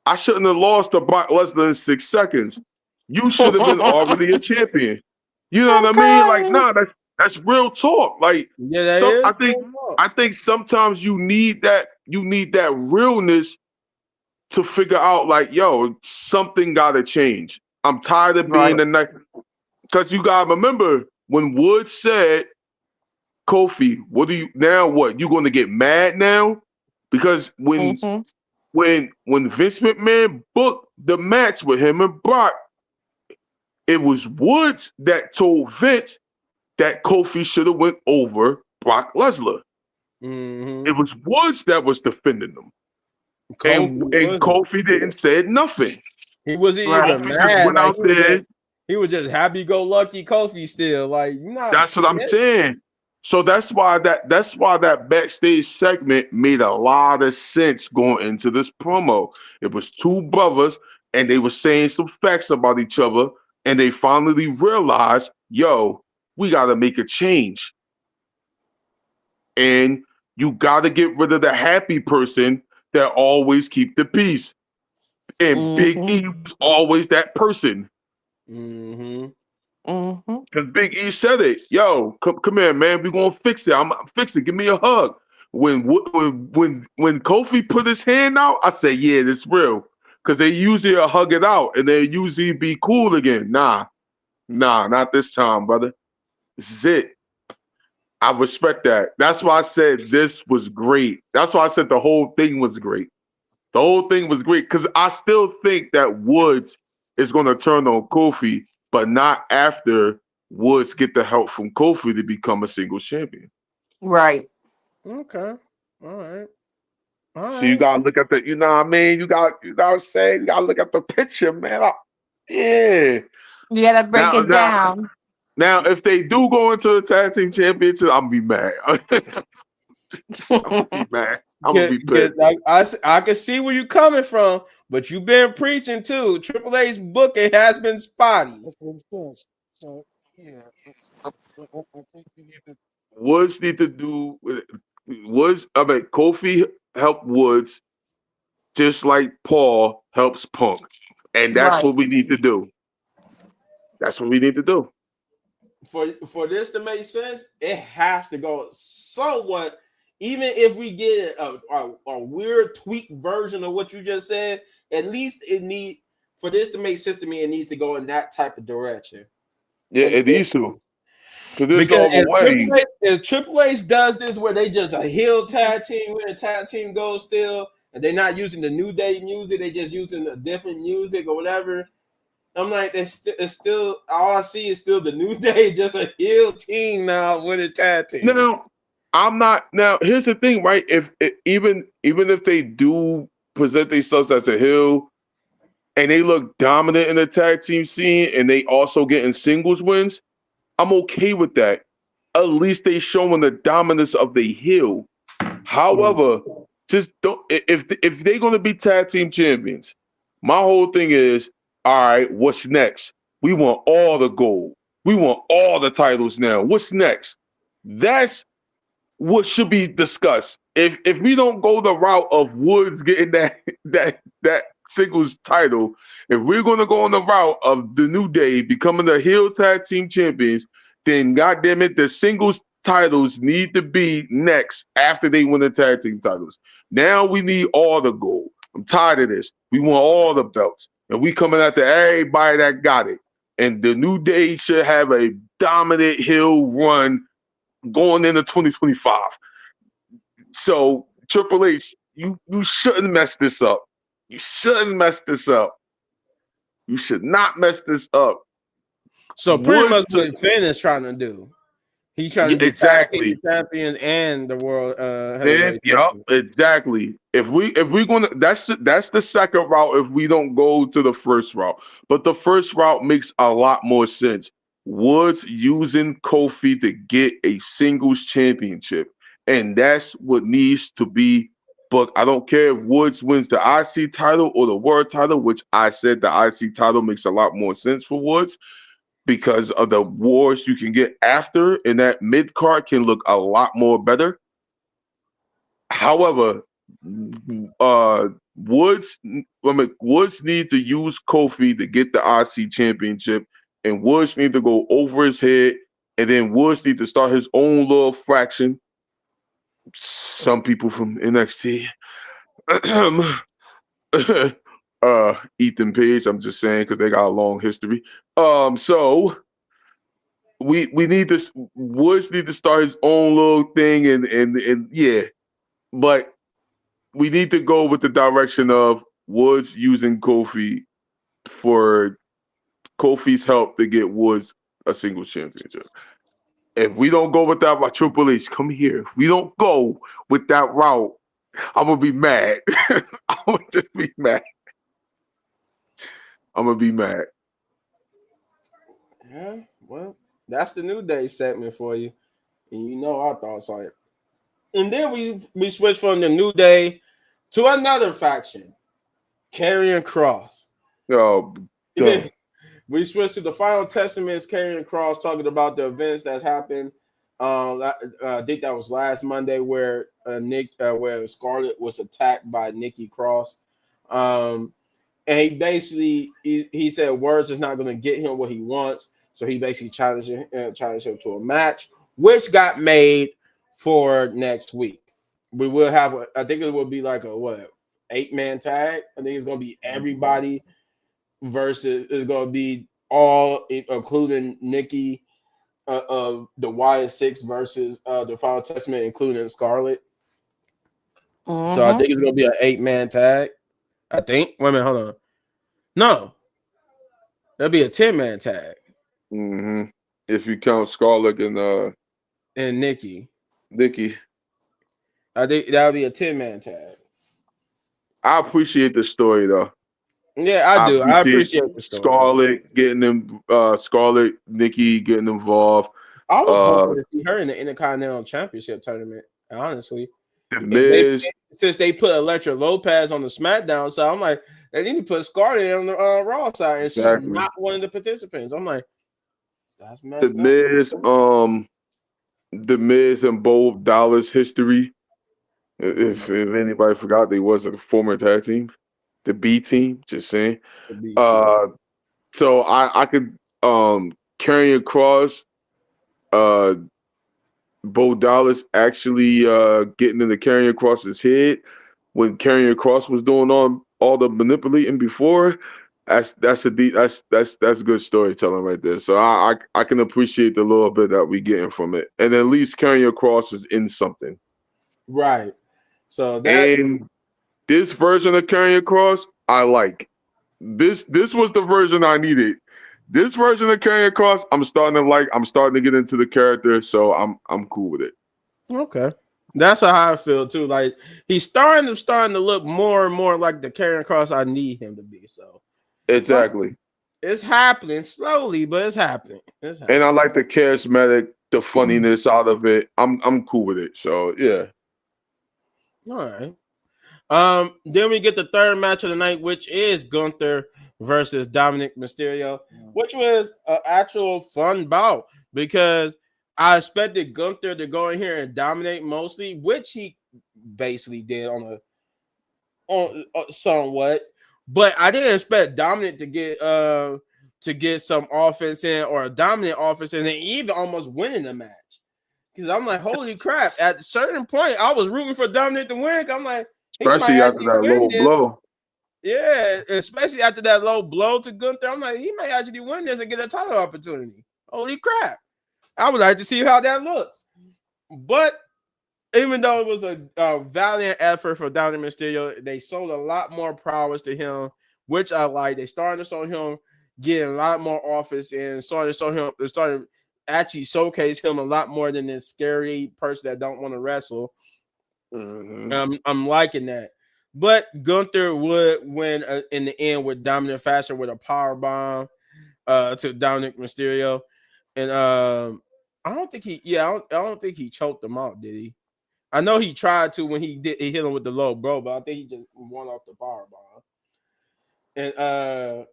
I shouldn't have lost to Brock Lesnar in 6 seconds. You should have been already a champion. You know what I mean? Like, Okay. nah, that's real talk. Like, Yeah, that is. I think sometimes you need that realness to figure out, like, yo, something gotta change. I'm tired of being Right. the next. Because you gotta remember when Woods said, Kofi, what do you now? What you going to get mad now? Because Mm-hmm. when Vince McMahon booked the match with him and Brock, it was Woods that told Vince that Kofi should have went over Brock Lesnar. Mm-hmm. It was Woods that was defending them, Kofi and wasn't. Kofi didn't say nothing. He wasn't Right. even Kofi just mad. went Like out there. he was just happy go lucky Kofi still. Like you not. That's what I'm saying. So that's why that backstage segment made a lot of sense going into this promo. It was two brothers and they were saying some facts about each other, and they finally realized, yo, we gotta make a change. And you gotta get rid of the happy person that always keep the peace. And Big Mm-hmm. E was always that person. Mm-hmm. Mm-hmm. Because Big E said it. Yo, come here, man. We gonna fix it. I'm fix it. Give me a hug. When Kofi put his hand out, I said, yeah, this real. Because they usually hug it out and they usually be cool again. Nah, not this time, brother. This is it. I respect that. That's why I said this was great. That's why I said the whole thing was great. The whole thing was great because I still think that Woods is going to turn on Kofi, but not after Woods get the help from Kofi to become a singles champion. Right. Okay. All right. All So you right. gotta look at the, you know what I mean? You know what I'm saying? You gotta look at the picture, man. Yeah. You gotta break Now, it now, down. now, if they do go into the tag team championship, I'm gonna be mad. I'm gonna be mad. I'm gonna be pissed. I can see where you're coming from, but you've been preaching too. Triple H's booking has been spotty. That's what it says. So yeah, I think you need to. Woods need to do Woods. I mean, Kofi helped Woods just like Paul helps Punk, and that's Right. what we need to do. That's what we need to do. For this to make sense, it has to go somewhat. Even if we get a weird tweak version of what you just said, at least it need for this to make sense to me. It needs to go in that type of direction. Yeah, And it needs to. Cause there's because no other way. If Triple H does this where they just a heel tag team where the tag team goes still, and they're not using the New Day music, they just using a different music or whatever. I'm like, it's still all I see is still the New Day, just a heel team now with a tag team. Now, I'm not. Now, here's the thing, right? Even if they do present themselves as a heel and they look dominant in the tag team scene, and they also getting singles wins, I'm okay with that. At least they showing the dominance of the heel. However, just don't if they're gonna be tag team champions, my whole thing is, all right, what's next? We want all the gold. We want all the titles now. What's next? That's what should be discussed. If we don't go the route of Woods getting that singles title, if we're gonna go on the route of the New Day becoming the heel tag team champions, then goddamn it, the singles titles need to be next after they win the tag team titles. Now we need all the gold. I'm tired of this. We want all the belts, and we coming after everybody that got it. And the New Day should have a dominant heel run going into 2025. So Triple H, you shouldn't mess this up. You shouldn't mess this up. You should not mess this up. So pretty Woods much to what Finn is trying to do. He's trying yeah, to be tag team exactly. champions and the world Man, heavyweight yep, champion. exactly. If we gonna that's the second route if we don't go to the first route. But the first route makes a lot more sense. Woods using Kofi to get a singles championship. And that's what needs to be. But I don't care if Woods wins the IC title or the world title, which I said the IC title makes a lot more sense for Woods because of the wars you can get after, and that mid card can look a lot more better. However, Woods need to use Kofi to get the IC championship, and Woods need to go over his head, and then Woods need to start his own little fraction. Some people from NXT Ethan Page. I'm just saying because they got a long history. So we need this. Woods need to start his own little thing, and yeah, but we need to go with the direction of Woods using Kofi for Kofi's help to get Woods a singles championship. If we don't go with that, my Triple H, come here. If we don't go with that route, I'm gonna be mad. I'm gonna just be mad. I'm gonna be mad. Yeah, well, that's the New Day segment for you, and you know our thoughts on it. And then we switch from the New Day to another faction, Karrion Cross. Oh, duh. We switched to the Final Testaments, Karrion Cross talking about the events that's happened. I think that was last Monday where where Scarlett was attacked by Nikki Cross. And he basically he said words is not going to get him what he wants, so he basically challenged him to a match, which got made for next week. We will have, I think it will be like a 8-man tag. I think it's going to be everybody versus it's going to be all including Nikki of the Wyatt Six versus the Final Testament, including Scarlett. So I think it's going to be an 8-man tag. I think. Wait a minute, hold on. No, that'll be a 10-man tag. Mm-hmm. If you count Scarlett And Nikki. Nikki, I think that'll be a 10-man tag. I appreciate the story though. Yeah, I do. I appreciate the story. Scarlett getting them, Scarlett, Nikki getting involved. I was hoping to see her in the Intercontinental Championship tournament, honestly. The Miz, Since they put Elektra Lopez on the SmackDown side, I'm like, they need to put Scarlett on the Raw side, and exactly. She's not one of the participants. I'm like, that's messed up. The Miz and Bo Dallas history. If anybody forgot, they was a former tag team, the B team. Just saying. So I could Karrion Cross, Bo Dallas actually getting into Karrion Cross's head when Karrion Cross was doing all the manipulating before. That's good storytelling right there. So I can appreciate the little bit that we getting from it, and at least Karrion Cross is in something. Right. So and this version of Karrion Cross, I like. This was the version I needed. This version of Karrion Cross, I'm starting to get into the character, so I'm cool with it. Okay. That's how I feel too. Like he's starting to look more and more like the Karrion Cross I need him to be. So exactly. It's happening slowly, but it's happening. And I like the charismatic, the funniness out of it. I'm cool with it. So yeah. All right. Then we get the third match of the night, which is Gunther versus Dominic Mysterio, which was an actual fun bout because I expected Gunther to go in here and dominate mostly, which he basically did on somewhat, but I didn't expect Dominic to get some offense in or a dominant offense in and even almost winning the match. Because I'm like, holy crap! At a certain point, I was rooting for Dominic to win. I'm like, especially after that low blow. Yeah, especially after that low blow to Gunther. I'm like, he may actually win this and get a title opportunity. Holy crap. I would like to see how that looks. But even though it was a valiant effort for Dominic Mysterio, they sold a lot more prowess to him, which I like. They started to show him getting a lot more offense and started actually showcase him a lot more than this scary person that don't want to wrestle. Mm-hmm. I'm liking that. But Gunther would win in the end with dominant fashion with a power bomb to Dominic Mysterio, and I don't think he choked him out, did he? I know he tried to when he hit him with the low blow, but I think he just won off the power bomb. And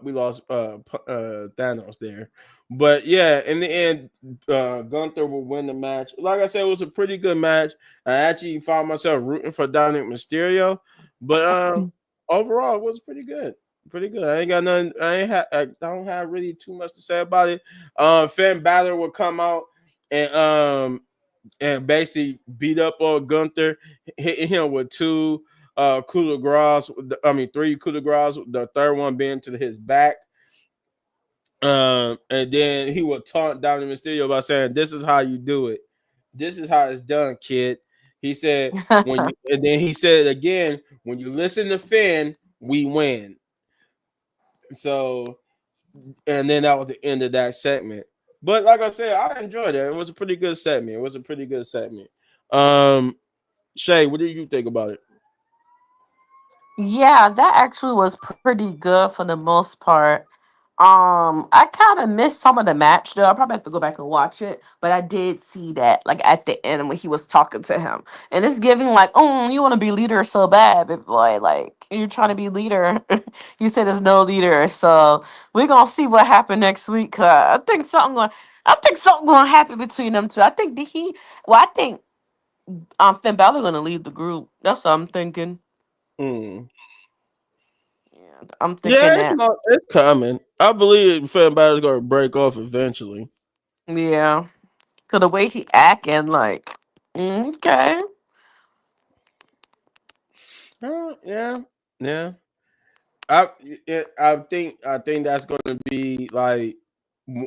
we lost Thanos there. But yeah, in the end, Gunther will win the match. Like I said, it was a pretty good match. I actually found myself rooting for Dominic Mysterio, but overall, it was pretty good. Pretty good. I ain't got nothing. I don't have really too much to say about it. Finn Balor will come out and basically beat up on Gunther, hitting him with two coup de grace. I mean, three coup de grace. The third one being to his back. And then he would taunt Dominic Mysterio by saying, "This is how you do it. This is how it's done, kid." He said, "When you," and then he said it again, "When you listen to Finn, we win." So, and then that was the end of that segment. But like I said, I enjoyed it. It was a pretty good segment. It was a pretty good segment. Um, Shay, what do you think about it? Yeah, that actually was pretty good for the most part. I kind of missed some of the match though. I probably have to go back and watch it, but I did see that like at the end when he was talking to him, and it's giving like, oh, you want to be leader so bad, big boy. Like you're trying to be leader. You said there's no leader, so we're gonna see what happened next week. I think something gonna happen between them two. I think that he. Well, I think Finn Balor gonna leave the group. That's what I'm thinking. Mm. Yeah, I'm thinking Yeah, it's that. not. It's coming. I believe Finn Balor's going to break off eventually. Yeah, cause the way he acting, like, okay, Yeah, yeah. I I think that's going to be like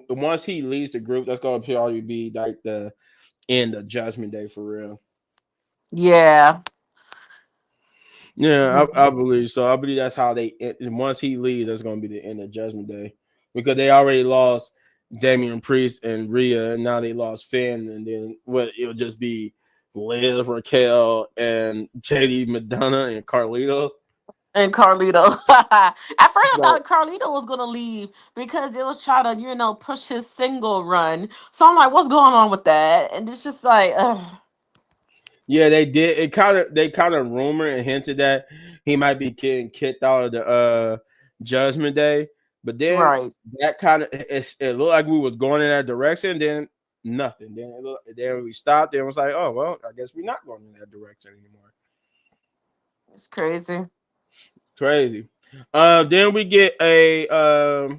once he leaves the group, that's going to probably be like the end of Judgment Day for real. yeah, Yeah, I believe so. I believe that's how they once he leaves, that's going to be the end of Judgment Day because they already lost Damian Priest and Rhea, and now they lost Finn, and then what it'll just be Liz, Raquel, and JD Madonna and Carlito. and Carlito. At first, I So thought Carlito was gonna leave because it was trying to, push his single run. So I'm like, what's going on with that? And it's just like, ugh. yeah, they did. They kind of rumored and hinted that he might be getting kicked out of the Judgment Day, but then Right. that kind of it looked like we was going in that direction. Then nothing. Then we stopped. Then it was like, oh well, I guess we're not going in that direction anymore. It's crazy. Crazy. Then we get a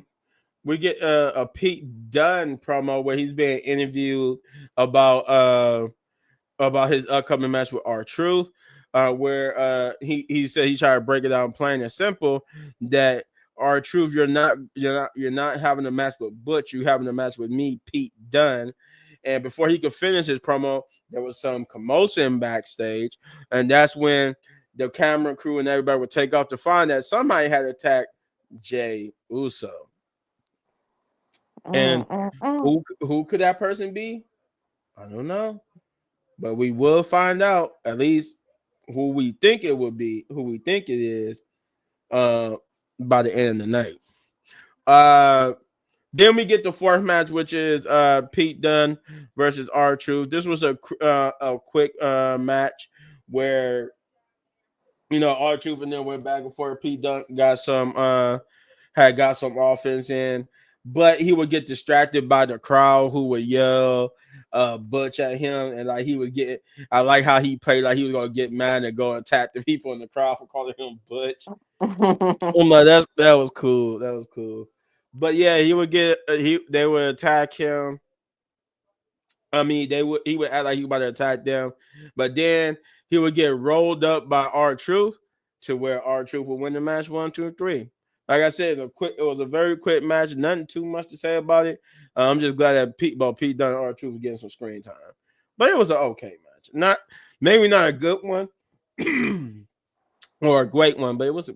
Pete Dunne promo where he's being interviewed about about his upcoming match with R Truth, where he said he tried to break it down plain and simple that R Truth, you're not having a match with Butch, you're having a match with me, Pete Dunne. And before he could finish his promo, there was some commotion backstage, and that's when the camera crew and everybody would take off to find that somebody had attacked Jay Uso. And Mm-mm-mm. who could that person be? I don't know. But we will find out at least who we think it would be, who we think it is, uh, by the end of the night. Uh, then we get the fourth match, which is Pete Dunne versus R Truth. This was a quick match where R Truth and then went back and forth. Pete Dunne got some offense in, but he would get distracted by the crowd who would yell Butch at him, and like he was getting. I like how he played like he was gonna get mad and go attack the people in the crowd for calling him Butch. I'm like, that was cool. That was cool. But yeah, he would get they would attack him. I mean, he would act like he was about to attack them, but then he would get rolled up by R Truth to where R Truth would win the match 1, 2, 3. Like I said, it was a very quick match. Nothing too much to say about it. I'm just glad that Pete Dunne and R Truth was getting some screen time, but it was an okay match. Maybe not a good one or a great one, but it was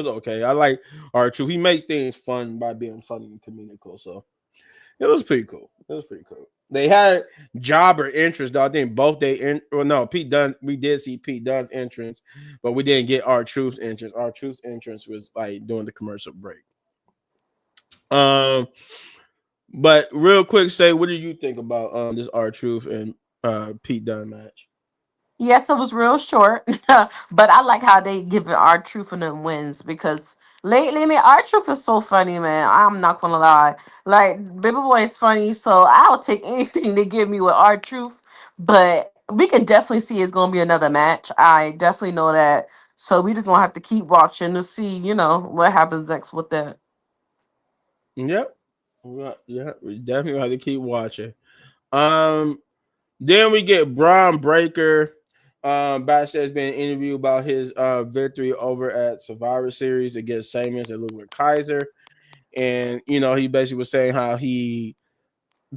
okay. I like R Truth. He makes things fun by being funny and comedical. So it was pretty cool. It was pretty cool. They had jobber interest, though. I think both well, no, Pete Dunne. We did see Pete Dunne's entrance, but we didn't get our Truth's entrance. Our Truth's entrance was like during the commercial break. Um, but real quick, say what do you think about this R Truth and Pete Dunne match? Yes, it was real short, but I like how they give it our truth and them wins because lately, man, our truth is so funny, man. I'm not gonna lie. Like, Baby Boy is funny, so I'll take anything they give me with our truth. But we can definitely see it's gonna be another match. I definitely know that. So we just gonna have to keep watching to see, what happens next with that. Yep. Yeah, we definitely have to keep watching. Um, then we get Braun Breaker Backstage being interviewed about his victory over at Survivor Series against Sheamus and Ludwig Kaiser, and he basically was saying how he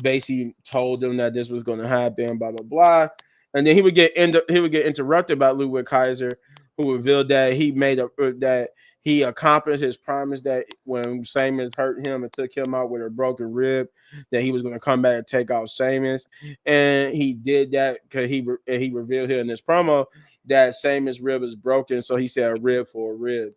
basically told them that this was going to happen, blah blah blah, and then he would get interrupted by Ludwig Kaiser, who revealed that that he accomplished his promise that when Sheamus hurt him and took him out with a broken rib, that he was going to come back and take out Sheamus, and he did that because he revealed here in this promo that Sheamus' rib is broken, so he said a rib for a rib.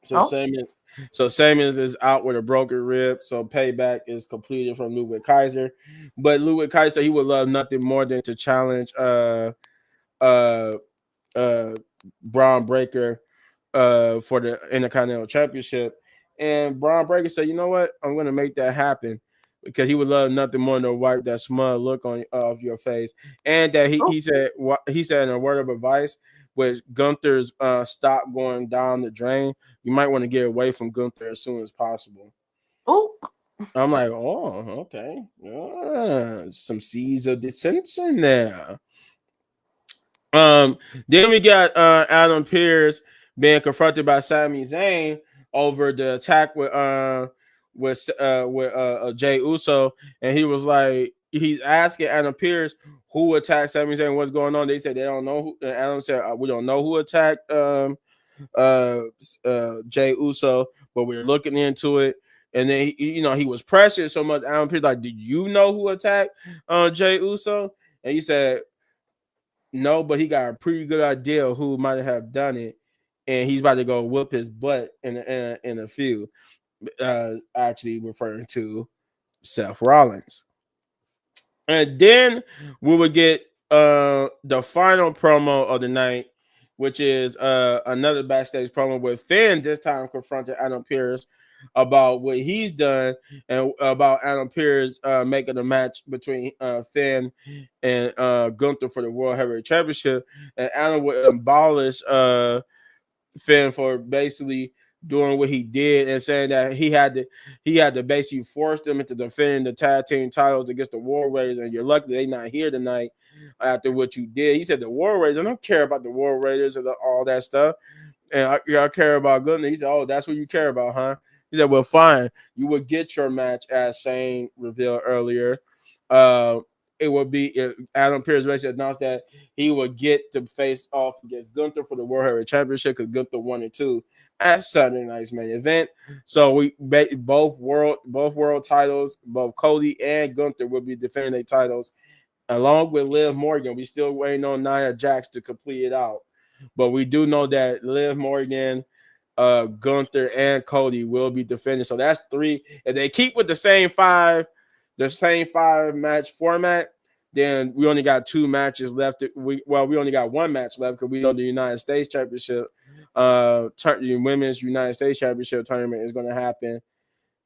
So Oh, Sheamus is out with a broken rib. So payback is completed from Ludwig Kaiser. But Ludwig Kaiser, he would love nothing more than to challenge uh uh Braun Breaker for the Intercontinental Championship. And Braun Breaker said, you know what? I'm gonna make that happen. Because he would love nothing more than to wipe that smug look on off your face. And that oh, he said in a word of advice, with Gunther's stock going down the drain, you might want to get away from Gunther as soon as possible. oh. I'm like, oh, okay. Some seeds of dissension there. Then we got Adam Pearce being confronted by Sami Zayn over the attack with Jay Uso, and he was like, he's asking Adam Pearce who attacked Sami Zayn, what's going on. They said they don't know who. And Adam said we don't know who attacked Jay Uso, but we're looking into it. And then he was pressured so much. Adam Pearce like, do you know who attacked Jay Uso? And he said no, but he got a pretty good idea of who might have done it, and he's about to go whoop his butt in a few. Actually, referring to Seth Rollins, and then we would get the final promo of the night, which is another backstage promo with Finn this time confronting Adam Pearce about what he's done and about Adam Pearce making a match between Finn and Gunther for the World Heavyweight Championship, and Adam would abolish Finn for basically doing what he did and saying that he had to basically force them into defending the tag team titles against the War Raiders, and you're lucky they're not here tonight after what you did. He said the War Raiders, I don't care about the War Raiders and all that stuff, and I care about Gunther. He said, oh, that's what you care about, huh? He said, well, fine, you will get your match, as Shane revealed earlier. Uh, it would be Adam Pearce basically announced that he would get to face off against Gunther for the World Heavyweight Championship because Gunther won it too at Saturday night's main event. So we both world titles, both Cody and Gunther will be defending their titles along with Liv Morgan. We still waiting on Nia Jax to complete it out, but we do know that Liv Morgan, Gunther, and Cody will be defending. So that's three. If they keep with the same five match format, then we only got two matches left. We only got one match left because we know the United States Championship, the Women's United States Championship tournament is going to happen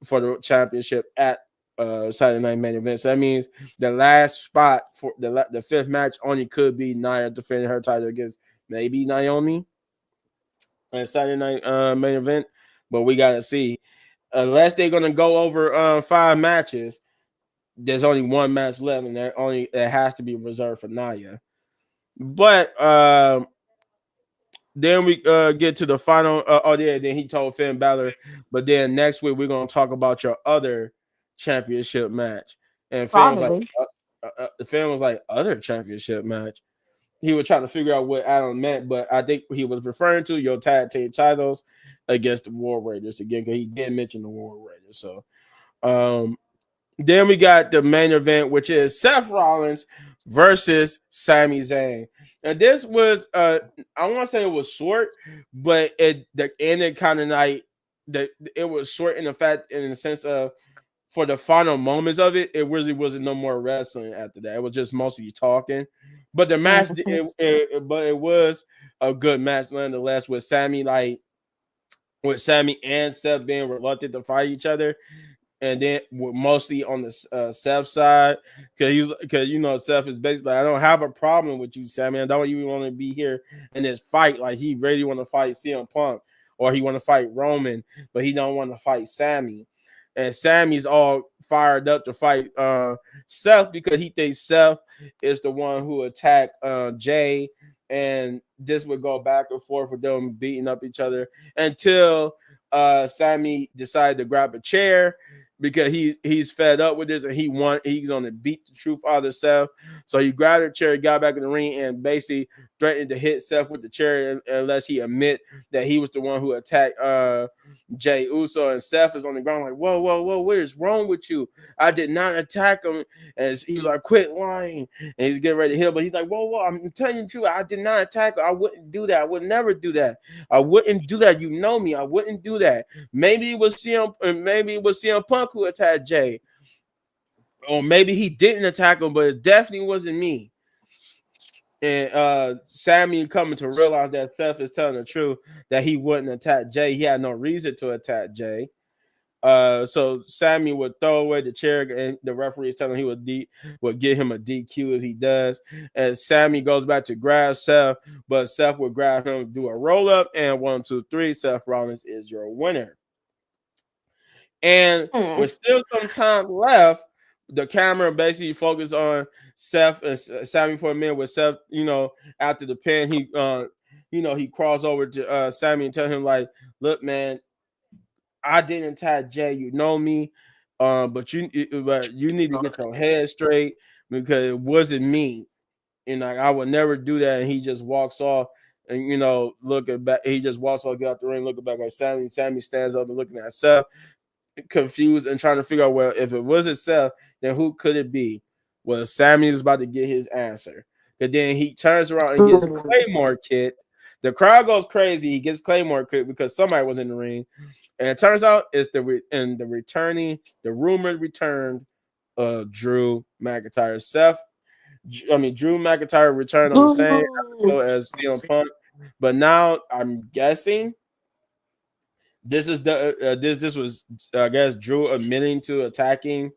for the championship at Saturday Night Main Event. So that means the last spot for the fifth match only could be Nia defending her title against maybe Naomi on Saturday Night Main Event. But we got to see. Unless they're going to go over five matches, there's only one match left, and it has to be reserved for Nia. But then we get to the final. Then he told Finn Balor. But then next week we're gonna talk about your other championship match. And Finally. Finn was like, other championship match. He was trying to figure out what Adam meant, but I think he was referring to your tag team titles against the War Raiders again, because he did mention the War Raiders. So, then we got the main event, which is Seth Rollins versus Sami Zayn. And this was I want to say it was short, but it ended kind of like it was short in the sense of for the final moments of it, it really wasn't no more wrestling after that. It was just mostly talking. But the match, but it was a good match nonetheless with Sami and Seth being reluctant to fight each other, and then mostly on the Seth side, because Seth is basically like, I don't have a problem with you, Sami. I don't even want to be here in this fight. Like he really want to fight CM Punk or he want to fight Roman, but he don't want to fight Sami. and Sammy's all fired up to fight Seth because he thinks Seth is the one who attacked Jay, and this would go back and forth with them beating up each other until Sammy decided to grab a chair because he's fed up with this and he's gonna beat the truth out of Seth. So he grabbed a chair, got back in the ring, and basically threatened to hit Seth with the chair unless he admit that he was the one who attacked Jay Uso. And Seth is on the ground like, whoa, whoa, whoa, what is wrong with you? I did not attack him. And he was like, quit lying. And he's getting ready to heal, but he's like, whoa, whoa, I'm telling you the truth. I did not attack her. I wouldn't do that. I would never do that. I wouldn't do that. You know me. I wouldn't do that. Maybe it was CM Punk who attacked Jay. Or maybe he didn't attack him, but it definitely wasn't me. And Sammy coming to realize that Seth is telling the truth, that he wouldn't attack Jay. He had no reason to attack Jay. So Sammy would throw away the chair, and the referee is telling him he would give him a DQ if he does. And Sammy goes back to grab Seth, but Seth would grab him, do a roll up, and 1, 2, 3. Seth Rollins is your winner. And with still some time left, the camera basically focused on Seth and Sammy for a minute. With Seth, after the pin, he crawls over to Sammy and tell him like, "Look, man, I didn't attack Jay. You know me, but you need to get your head straight because it wasn't me, and like I would never do that." And he just walks off, and looking back, he just walks off, get out the ring, looking back at Sammy. Sammy stands up and looking at Seth, confused and trying to figure out, well, if it wasn't Seth, then who could it be? Well, Sammy is about to get his answer. But then he turns around and gets Claymore kicked. The crowd goes crazy. He gets Claymore kicked because somebody was in the ring. And it turns out it's the rumored return of Drew McIntyre. Drew McIntyre returned on the same episode as CM Punk. But now I'm guessing this is this was, I guess, Drew admitting to attacking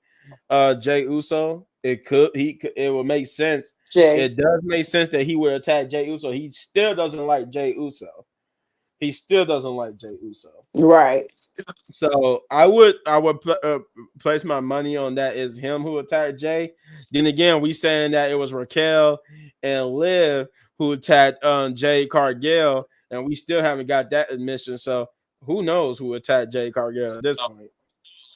Jay Uso. It would make sense. Jay. It does make sense that he would attack Jay Uso. He still doesn't like Jay Uso. Right. So I would place my money on that is him who attacked Jay. Then again, we saying that it was Raquel and Liv who attacked Jay Cargill, and we still haven't got that admission. So who knows who attacked Jay Cargill at this point?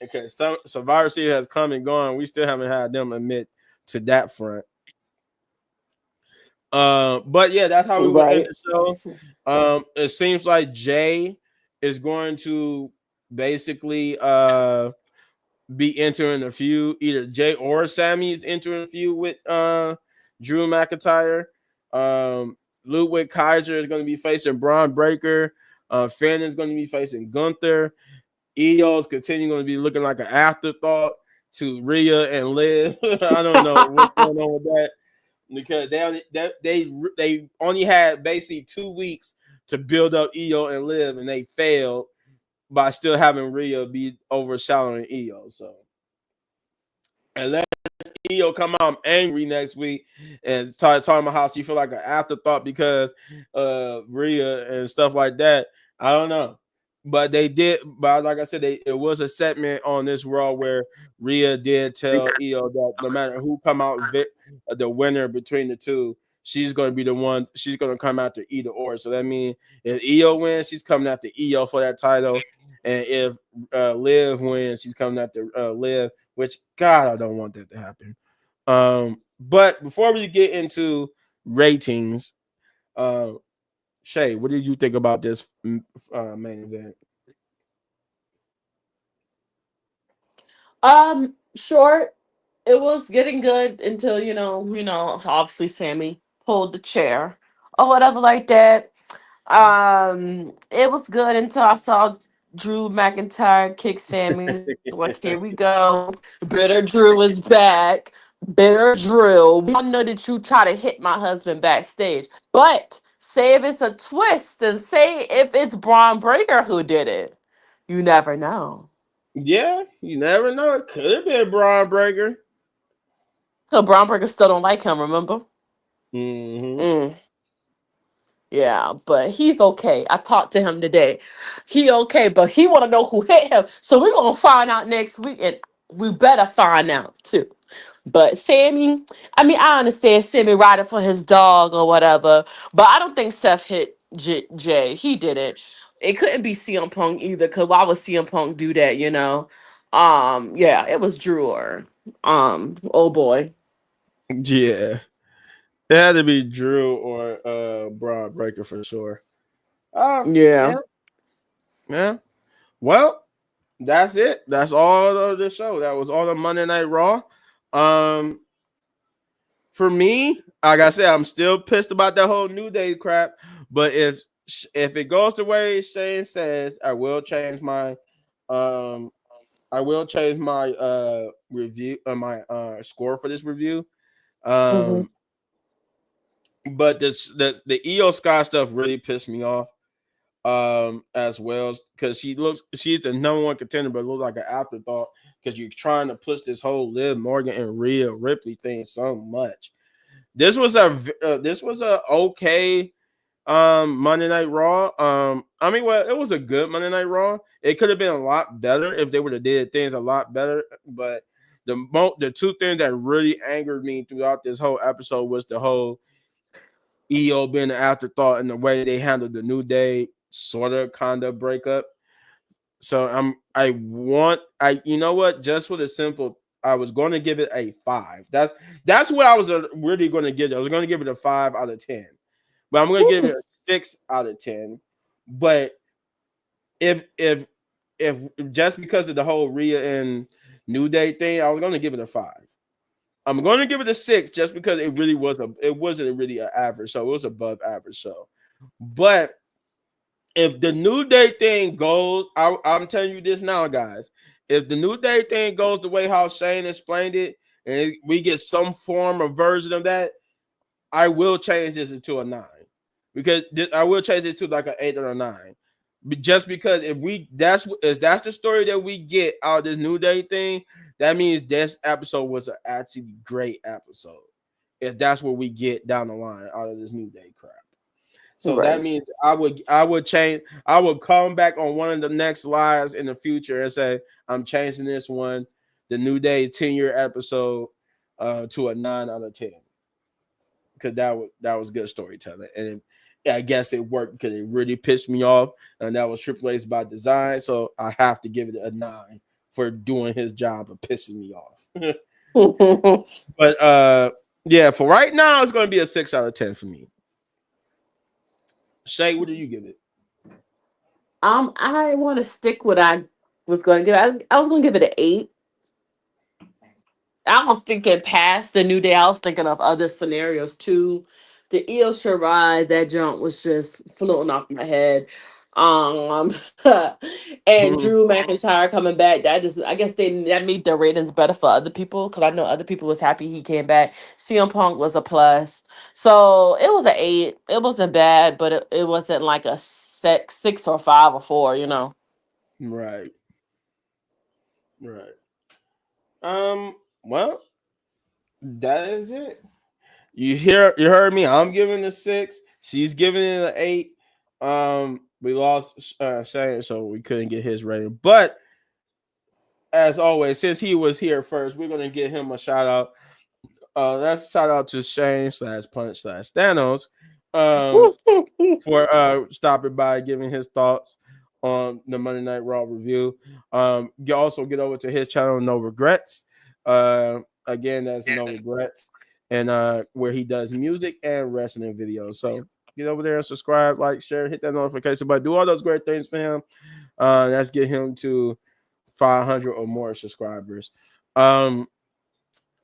Because some Survivor Series has come and gone. We still haven't had them admit to that front. But yeah, that's how we will end the show. It seems like Jay is going to basically be entering a feud. Either Jay or Sammy is entering a feud with Drew McIntyre. Ludwig Kaiser is going to be facing Braun Breaker. Finn is going to be facing Gunther. Io is continuing going to be looking like an afterthought to Rhea and Liv. I don't know what's going on with that, because they only had basically 2 weeks to build up Io and Liv, and they failed by still having Rhea be overshadowing Io. So unless Io come out angry next week and talking about how she feel like an afterthought because Rhea and stuff like that, I don't know. But they did, but like I said, it was a segment on this Raw where Rhea did tell Io that no matter who come out the winner between the two, she's going to be the one. She's going to come after either or. So that means if Io wins, she's coming after Io for that title, and if Liv wins, she's coming after Liv. Which, God, I don't want that to happen. But before we get into ratings, Shay, what did you think about this main event? Short. It was getting good until obviously Sammy pulled the chair or whatever like that. It was good until I saw Drew McIntyre kick Sammy. Like, here we go. Bitter Drew is back. Bitter Drew. We all know that you try to hit my husband backstage. But say if it's a twist and say if it's Braun Breaker who did it. You never know. Yeah, you never know. It could have been Braun Breaker. So Braun Breaker still don't like him, remember? Mm-hmm. Yeah, but he's okay. I talked to him today. He okay, but he want to know who hit him. So we're gonna find out next week, and we better find out too. But Sammy, I mean, I understand Sammy riding for his dog or whatever, but I don't think Seth hit Jay. He didn't. It couldn't be CM Punk either, because why would CM Punk do that? You know. Yeah, it was Drew or oh boy. Yeah. It had to be Drew or Braun Breaker for sure. Yeah. Yeah, yeah. Well, that's it. That's all of the show. That was all the Monday Night Raw. Um, for me, like I said, I'm still pissed about that whole New Day crap. But if it goes the way Shane says, um I will change my review my score for this review. Hmm. Um, but the EO Sky stuff really pissed me off. As well because she's the number one contender, but it looks like an afterthought because you're trying to push this whole Liv Morgan and Rhea Ripley thing so much. This was a okay Monday Night Raw. I mean, well, it was a good Monday Night Raw. It could have been a lot better if they would have did things a lot better. But the two things that really angered me throughout this whole episode was the whole EO being an afterthought and the way they handled the New Day sort of kind of breakup. So I you know what, just for the simple, I was going to give it a 5. That's what I was really going to give it. I was going to give it a 5 out of 10, but I'm going to give it a 6 out of 10. But if if if just because of the whole Rhea and New Day thing, I was going to give it a 5. I'm going to give it a 6 just because it wasn't really an average show. It was above average show. But if the New Day thing goes, I'm telling you this now, guys. If the New Day thing goes the way how Shane explained it, and we get some form of version of that, I will change this into a 9 because I will change this to like an 8 or a 9. But just because if that's the story that we get out of this New Day thing, that means this episode was an actually great episode. If that's what we get down the line out of this New Day crap. So that Right. means I would change. I would come back on one of the next lives in the future and say I'm changing this one, the New Day 10-year episode, to a 9 out of 10 because that was good storytelling, and I guess it worked because it really pissed me off, and that was Triple H's by design. So I have to give it a 9 for doing his job of pissing me off. But yeah, for right now, it's going to be a 6 out of 10 for me. Shay, what do you give it? I want to stick what I was going to give. I was going to give it an 8. I was thinking past the New Day. I was thinking of other scenarios too. The Io Shirai, that jump was just floating off my head. Um, and Drew McIntyre coming back. That just, I guess that made the ratings better for other people because I know other people was happy he came back. CM Punk was a plus, so it was an 8. It wasn't bad, but it wasn't like a 6 or 5 or 4. You know. Right, right. Well, that is it. You heard me. I'm giving it a 6. She's giving it an 8. We lost Shane, so we couldn't get his rating. But as always, since he was here first, we're gonna give him a shout out. That's a shout out to Shane slash Punch slash Thanos. Um, for stopping by, giving his thoughts on the Monday Night Raw review. You also get over to his channel, No Regrets. Again, that's No Regrets, and where he does music and wrestling videos. So get over there and subscribe, like, share, hit that notification, but do all those great things for him. Let's get him to 500 or more subscribers. Um,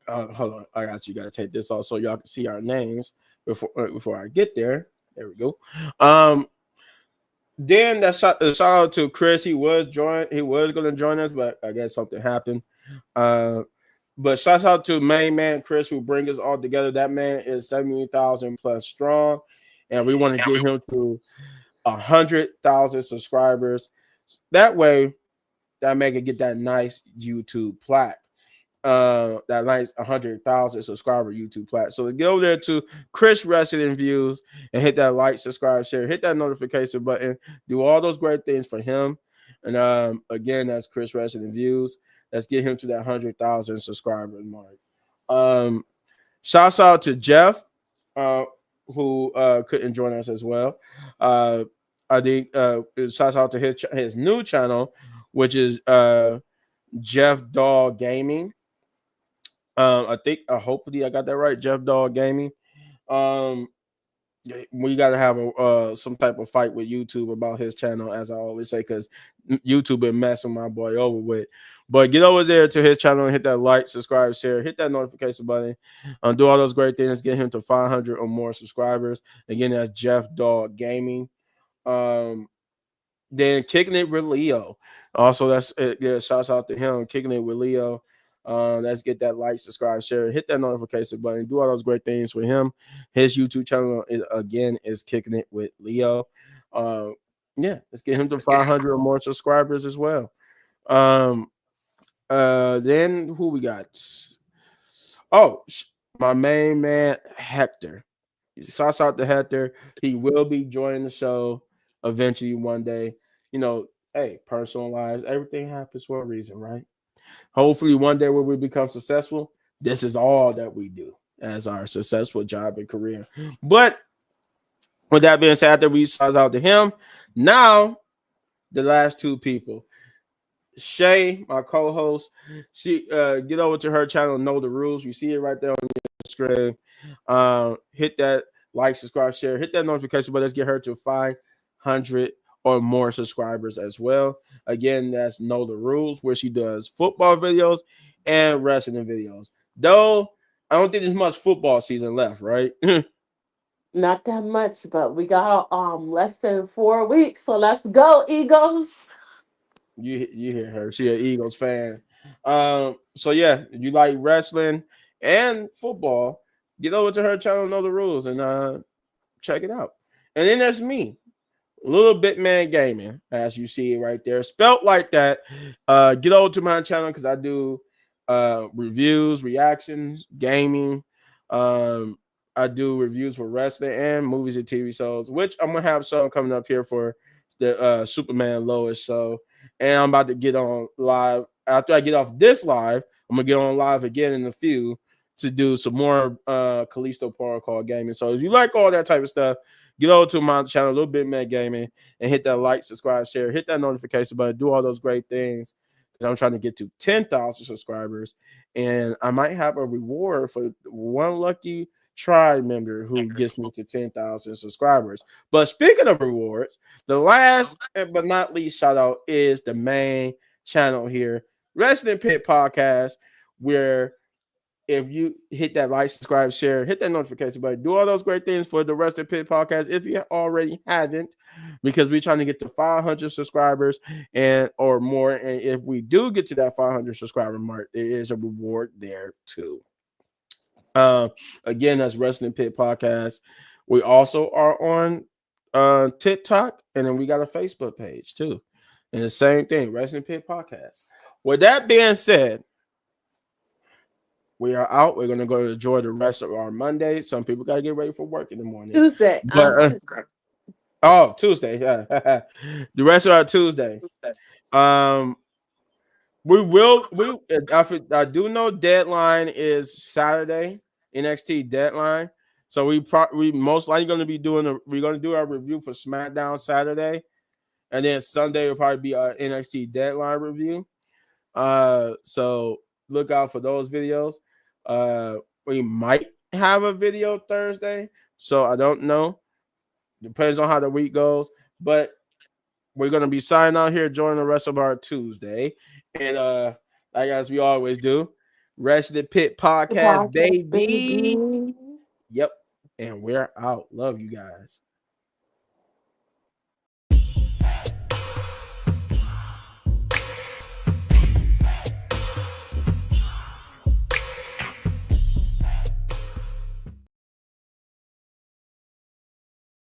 Hold on, I got you. Got to take this off so y'all can see our names before I get there. There we go. Then that shout out to Chris. He was going to join us, but I guess something happened. Uh, but shout out to main man Chris who bring us all together. That man is 70,000 plus strong, and we want to get him to 100,000 subscribers. That way, that man can get that nice YouTube plaque. that nice 100,000 subscriber YouTube platform. So get over there to Chris Wrestling Views and hit that like, subscribe, share, hit that notification button, do all those great things for him. And again, that's Chris Wrestling Views. Let's get him to that 100,000 subscriber mark. Shouts out to Jeff, uh, who couldn't join us as well. I think shouts out to his new channel, which is Jeff Doll Gaming. I think hopefully I got that right, Jeff Doll Gaming. Um, we got to have a some type of fight with YouTube about his channel, as I always say, because YouTube been messing my boy over with. But get over there to his channel and hit that like, subscribe, share, hit that notification button, do all those great things, get him to 500 or more subscribers. Again, that's Jeff Dog Gaming. Then kicking it with Leo. Also, that's yeah, shouts out to him. Kicking it with Leo. Let's get that like, subscribe, share, hit that notification button, do all those great things for him. His YouTube channel is Kicking It with Leo. Yeah, let's get him to 500 or more subscribers as well. Then who we got? Oh, my main man Hector. Shouts out to Hector. He will be joining the show eventually one day. You know, hey, personal lives, everything happens for a reason, right? Hopefully, one day when we become successful, this is all that we do as our successful job and career. But with that being said, after we shout out to him, now the last two people. Shay, my co-host, she get over to her channel, Know the Rules. You see it right there on your screen. Hit that like, subscribe, share, hit that notification button. Let's get her to 500 or more subscribers as well. Again, that's Know the Rules, where she does football videos and wrestling videos. Though I don't think there's much football season left, right? Not that much, but we got less than 4 weeks, so let's go, Eagles. You hear her. She an Eagles fan. So yeah, if you like wrestling and football, get over to her channel, Know the Rules, and check it out. And then there's me, Little Bit Man Gaming, as you see it right there, spelt like that. Get over to my channel because I do reviews, reactions, gaming. I do reviews for wrestling and movies and TV shows, which I'm gonna have some coming up here for the Superman Lois show. And I'm about to get on live after I get off this live. I'm gonna get on live again in a few to do some more Callisto Protocol gaming. So if you like all that type of stuff, get over to my channel, Little Bit Man Gaming, and hit that like, subscribe, share, hit that notification button, do all those great things because I'm trying to get to 10,000 subscribers, and I might have a reward for one lucky tribe member who gets me to 10,000 subscribers. But speaking of rewards, the last but not least shout out is the main channel here, Wrestling Pit Podcast, where if you hit that like, subscribe, share, hit that notification button, do all those great things for the Wrestling Pit Podcast if you already haven't, because we're trying to get to 500 subscribers and or more. And if we do get to that 500 subscriber mark, there is a reward there too. Again, that's Wrestling Pit Podcast. We also are on TikTok, and then we got a Facebook page too. And the same thing, Wrestling Pit Podcast. With that being said, we are out. We're gonna go enjoy the rest of our Monday. Some people gotta get ready for work in the morning. Tuesday. But Tuesday. Yeah. The rest of our Tuesday. I do know deadline is Saturday, NXT deadline. So we most likely going to be we're going to do our review for SmackDown Saturday, and then Sunday will probably be our NXT deadline review. So look out for those videos. We might have a video Thursday, so I don't know. Depends on how the week goes, but we're going to be signing out here during the rest of our Tuesday. And like as we always do, Wrestling Pit Podcast, baby. Baby. Yep. And we're out. Love you guys.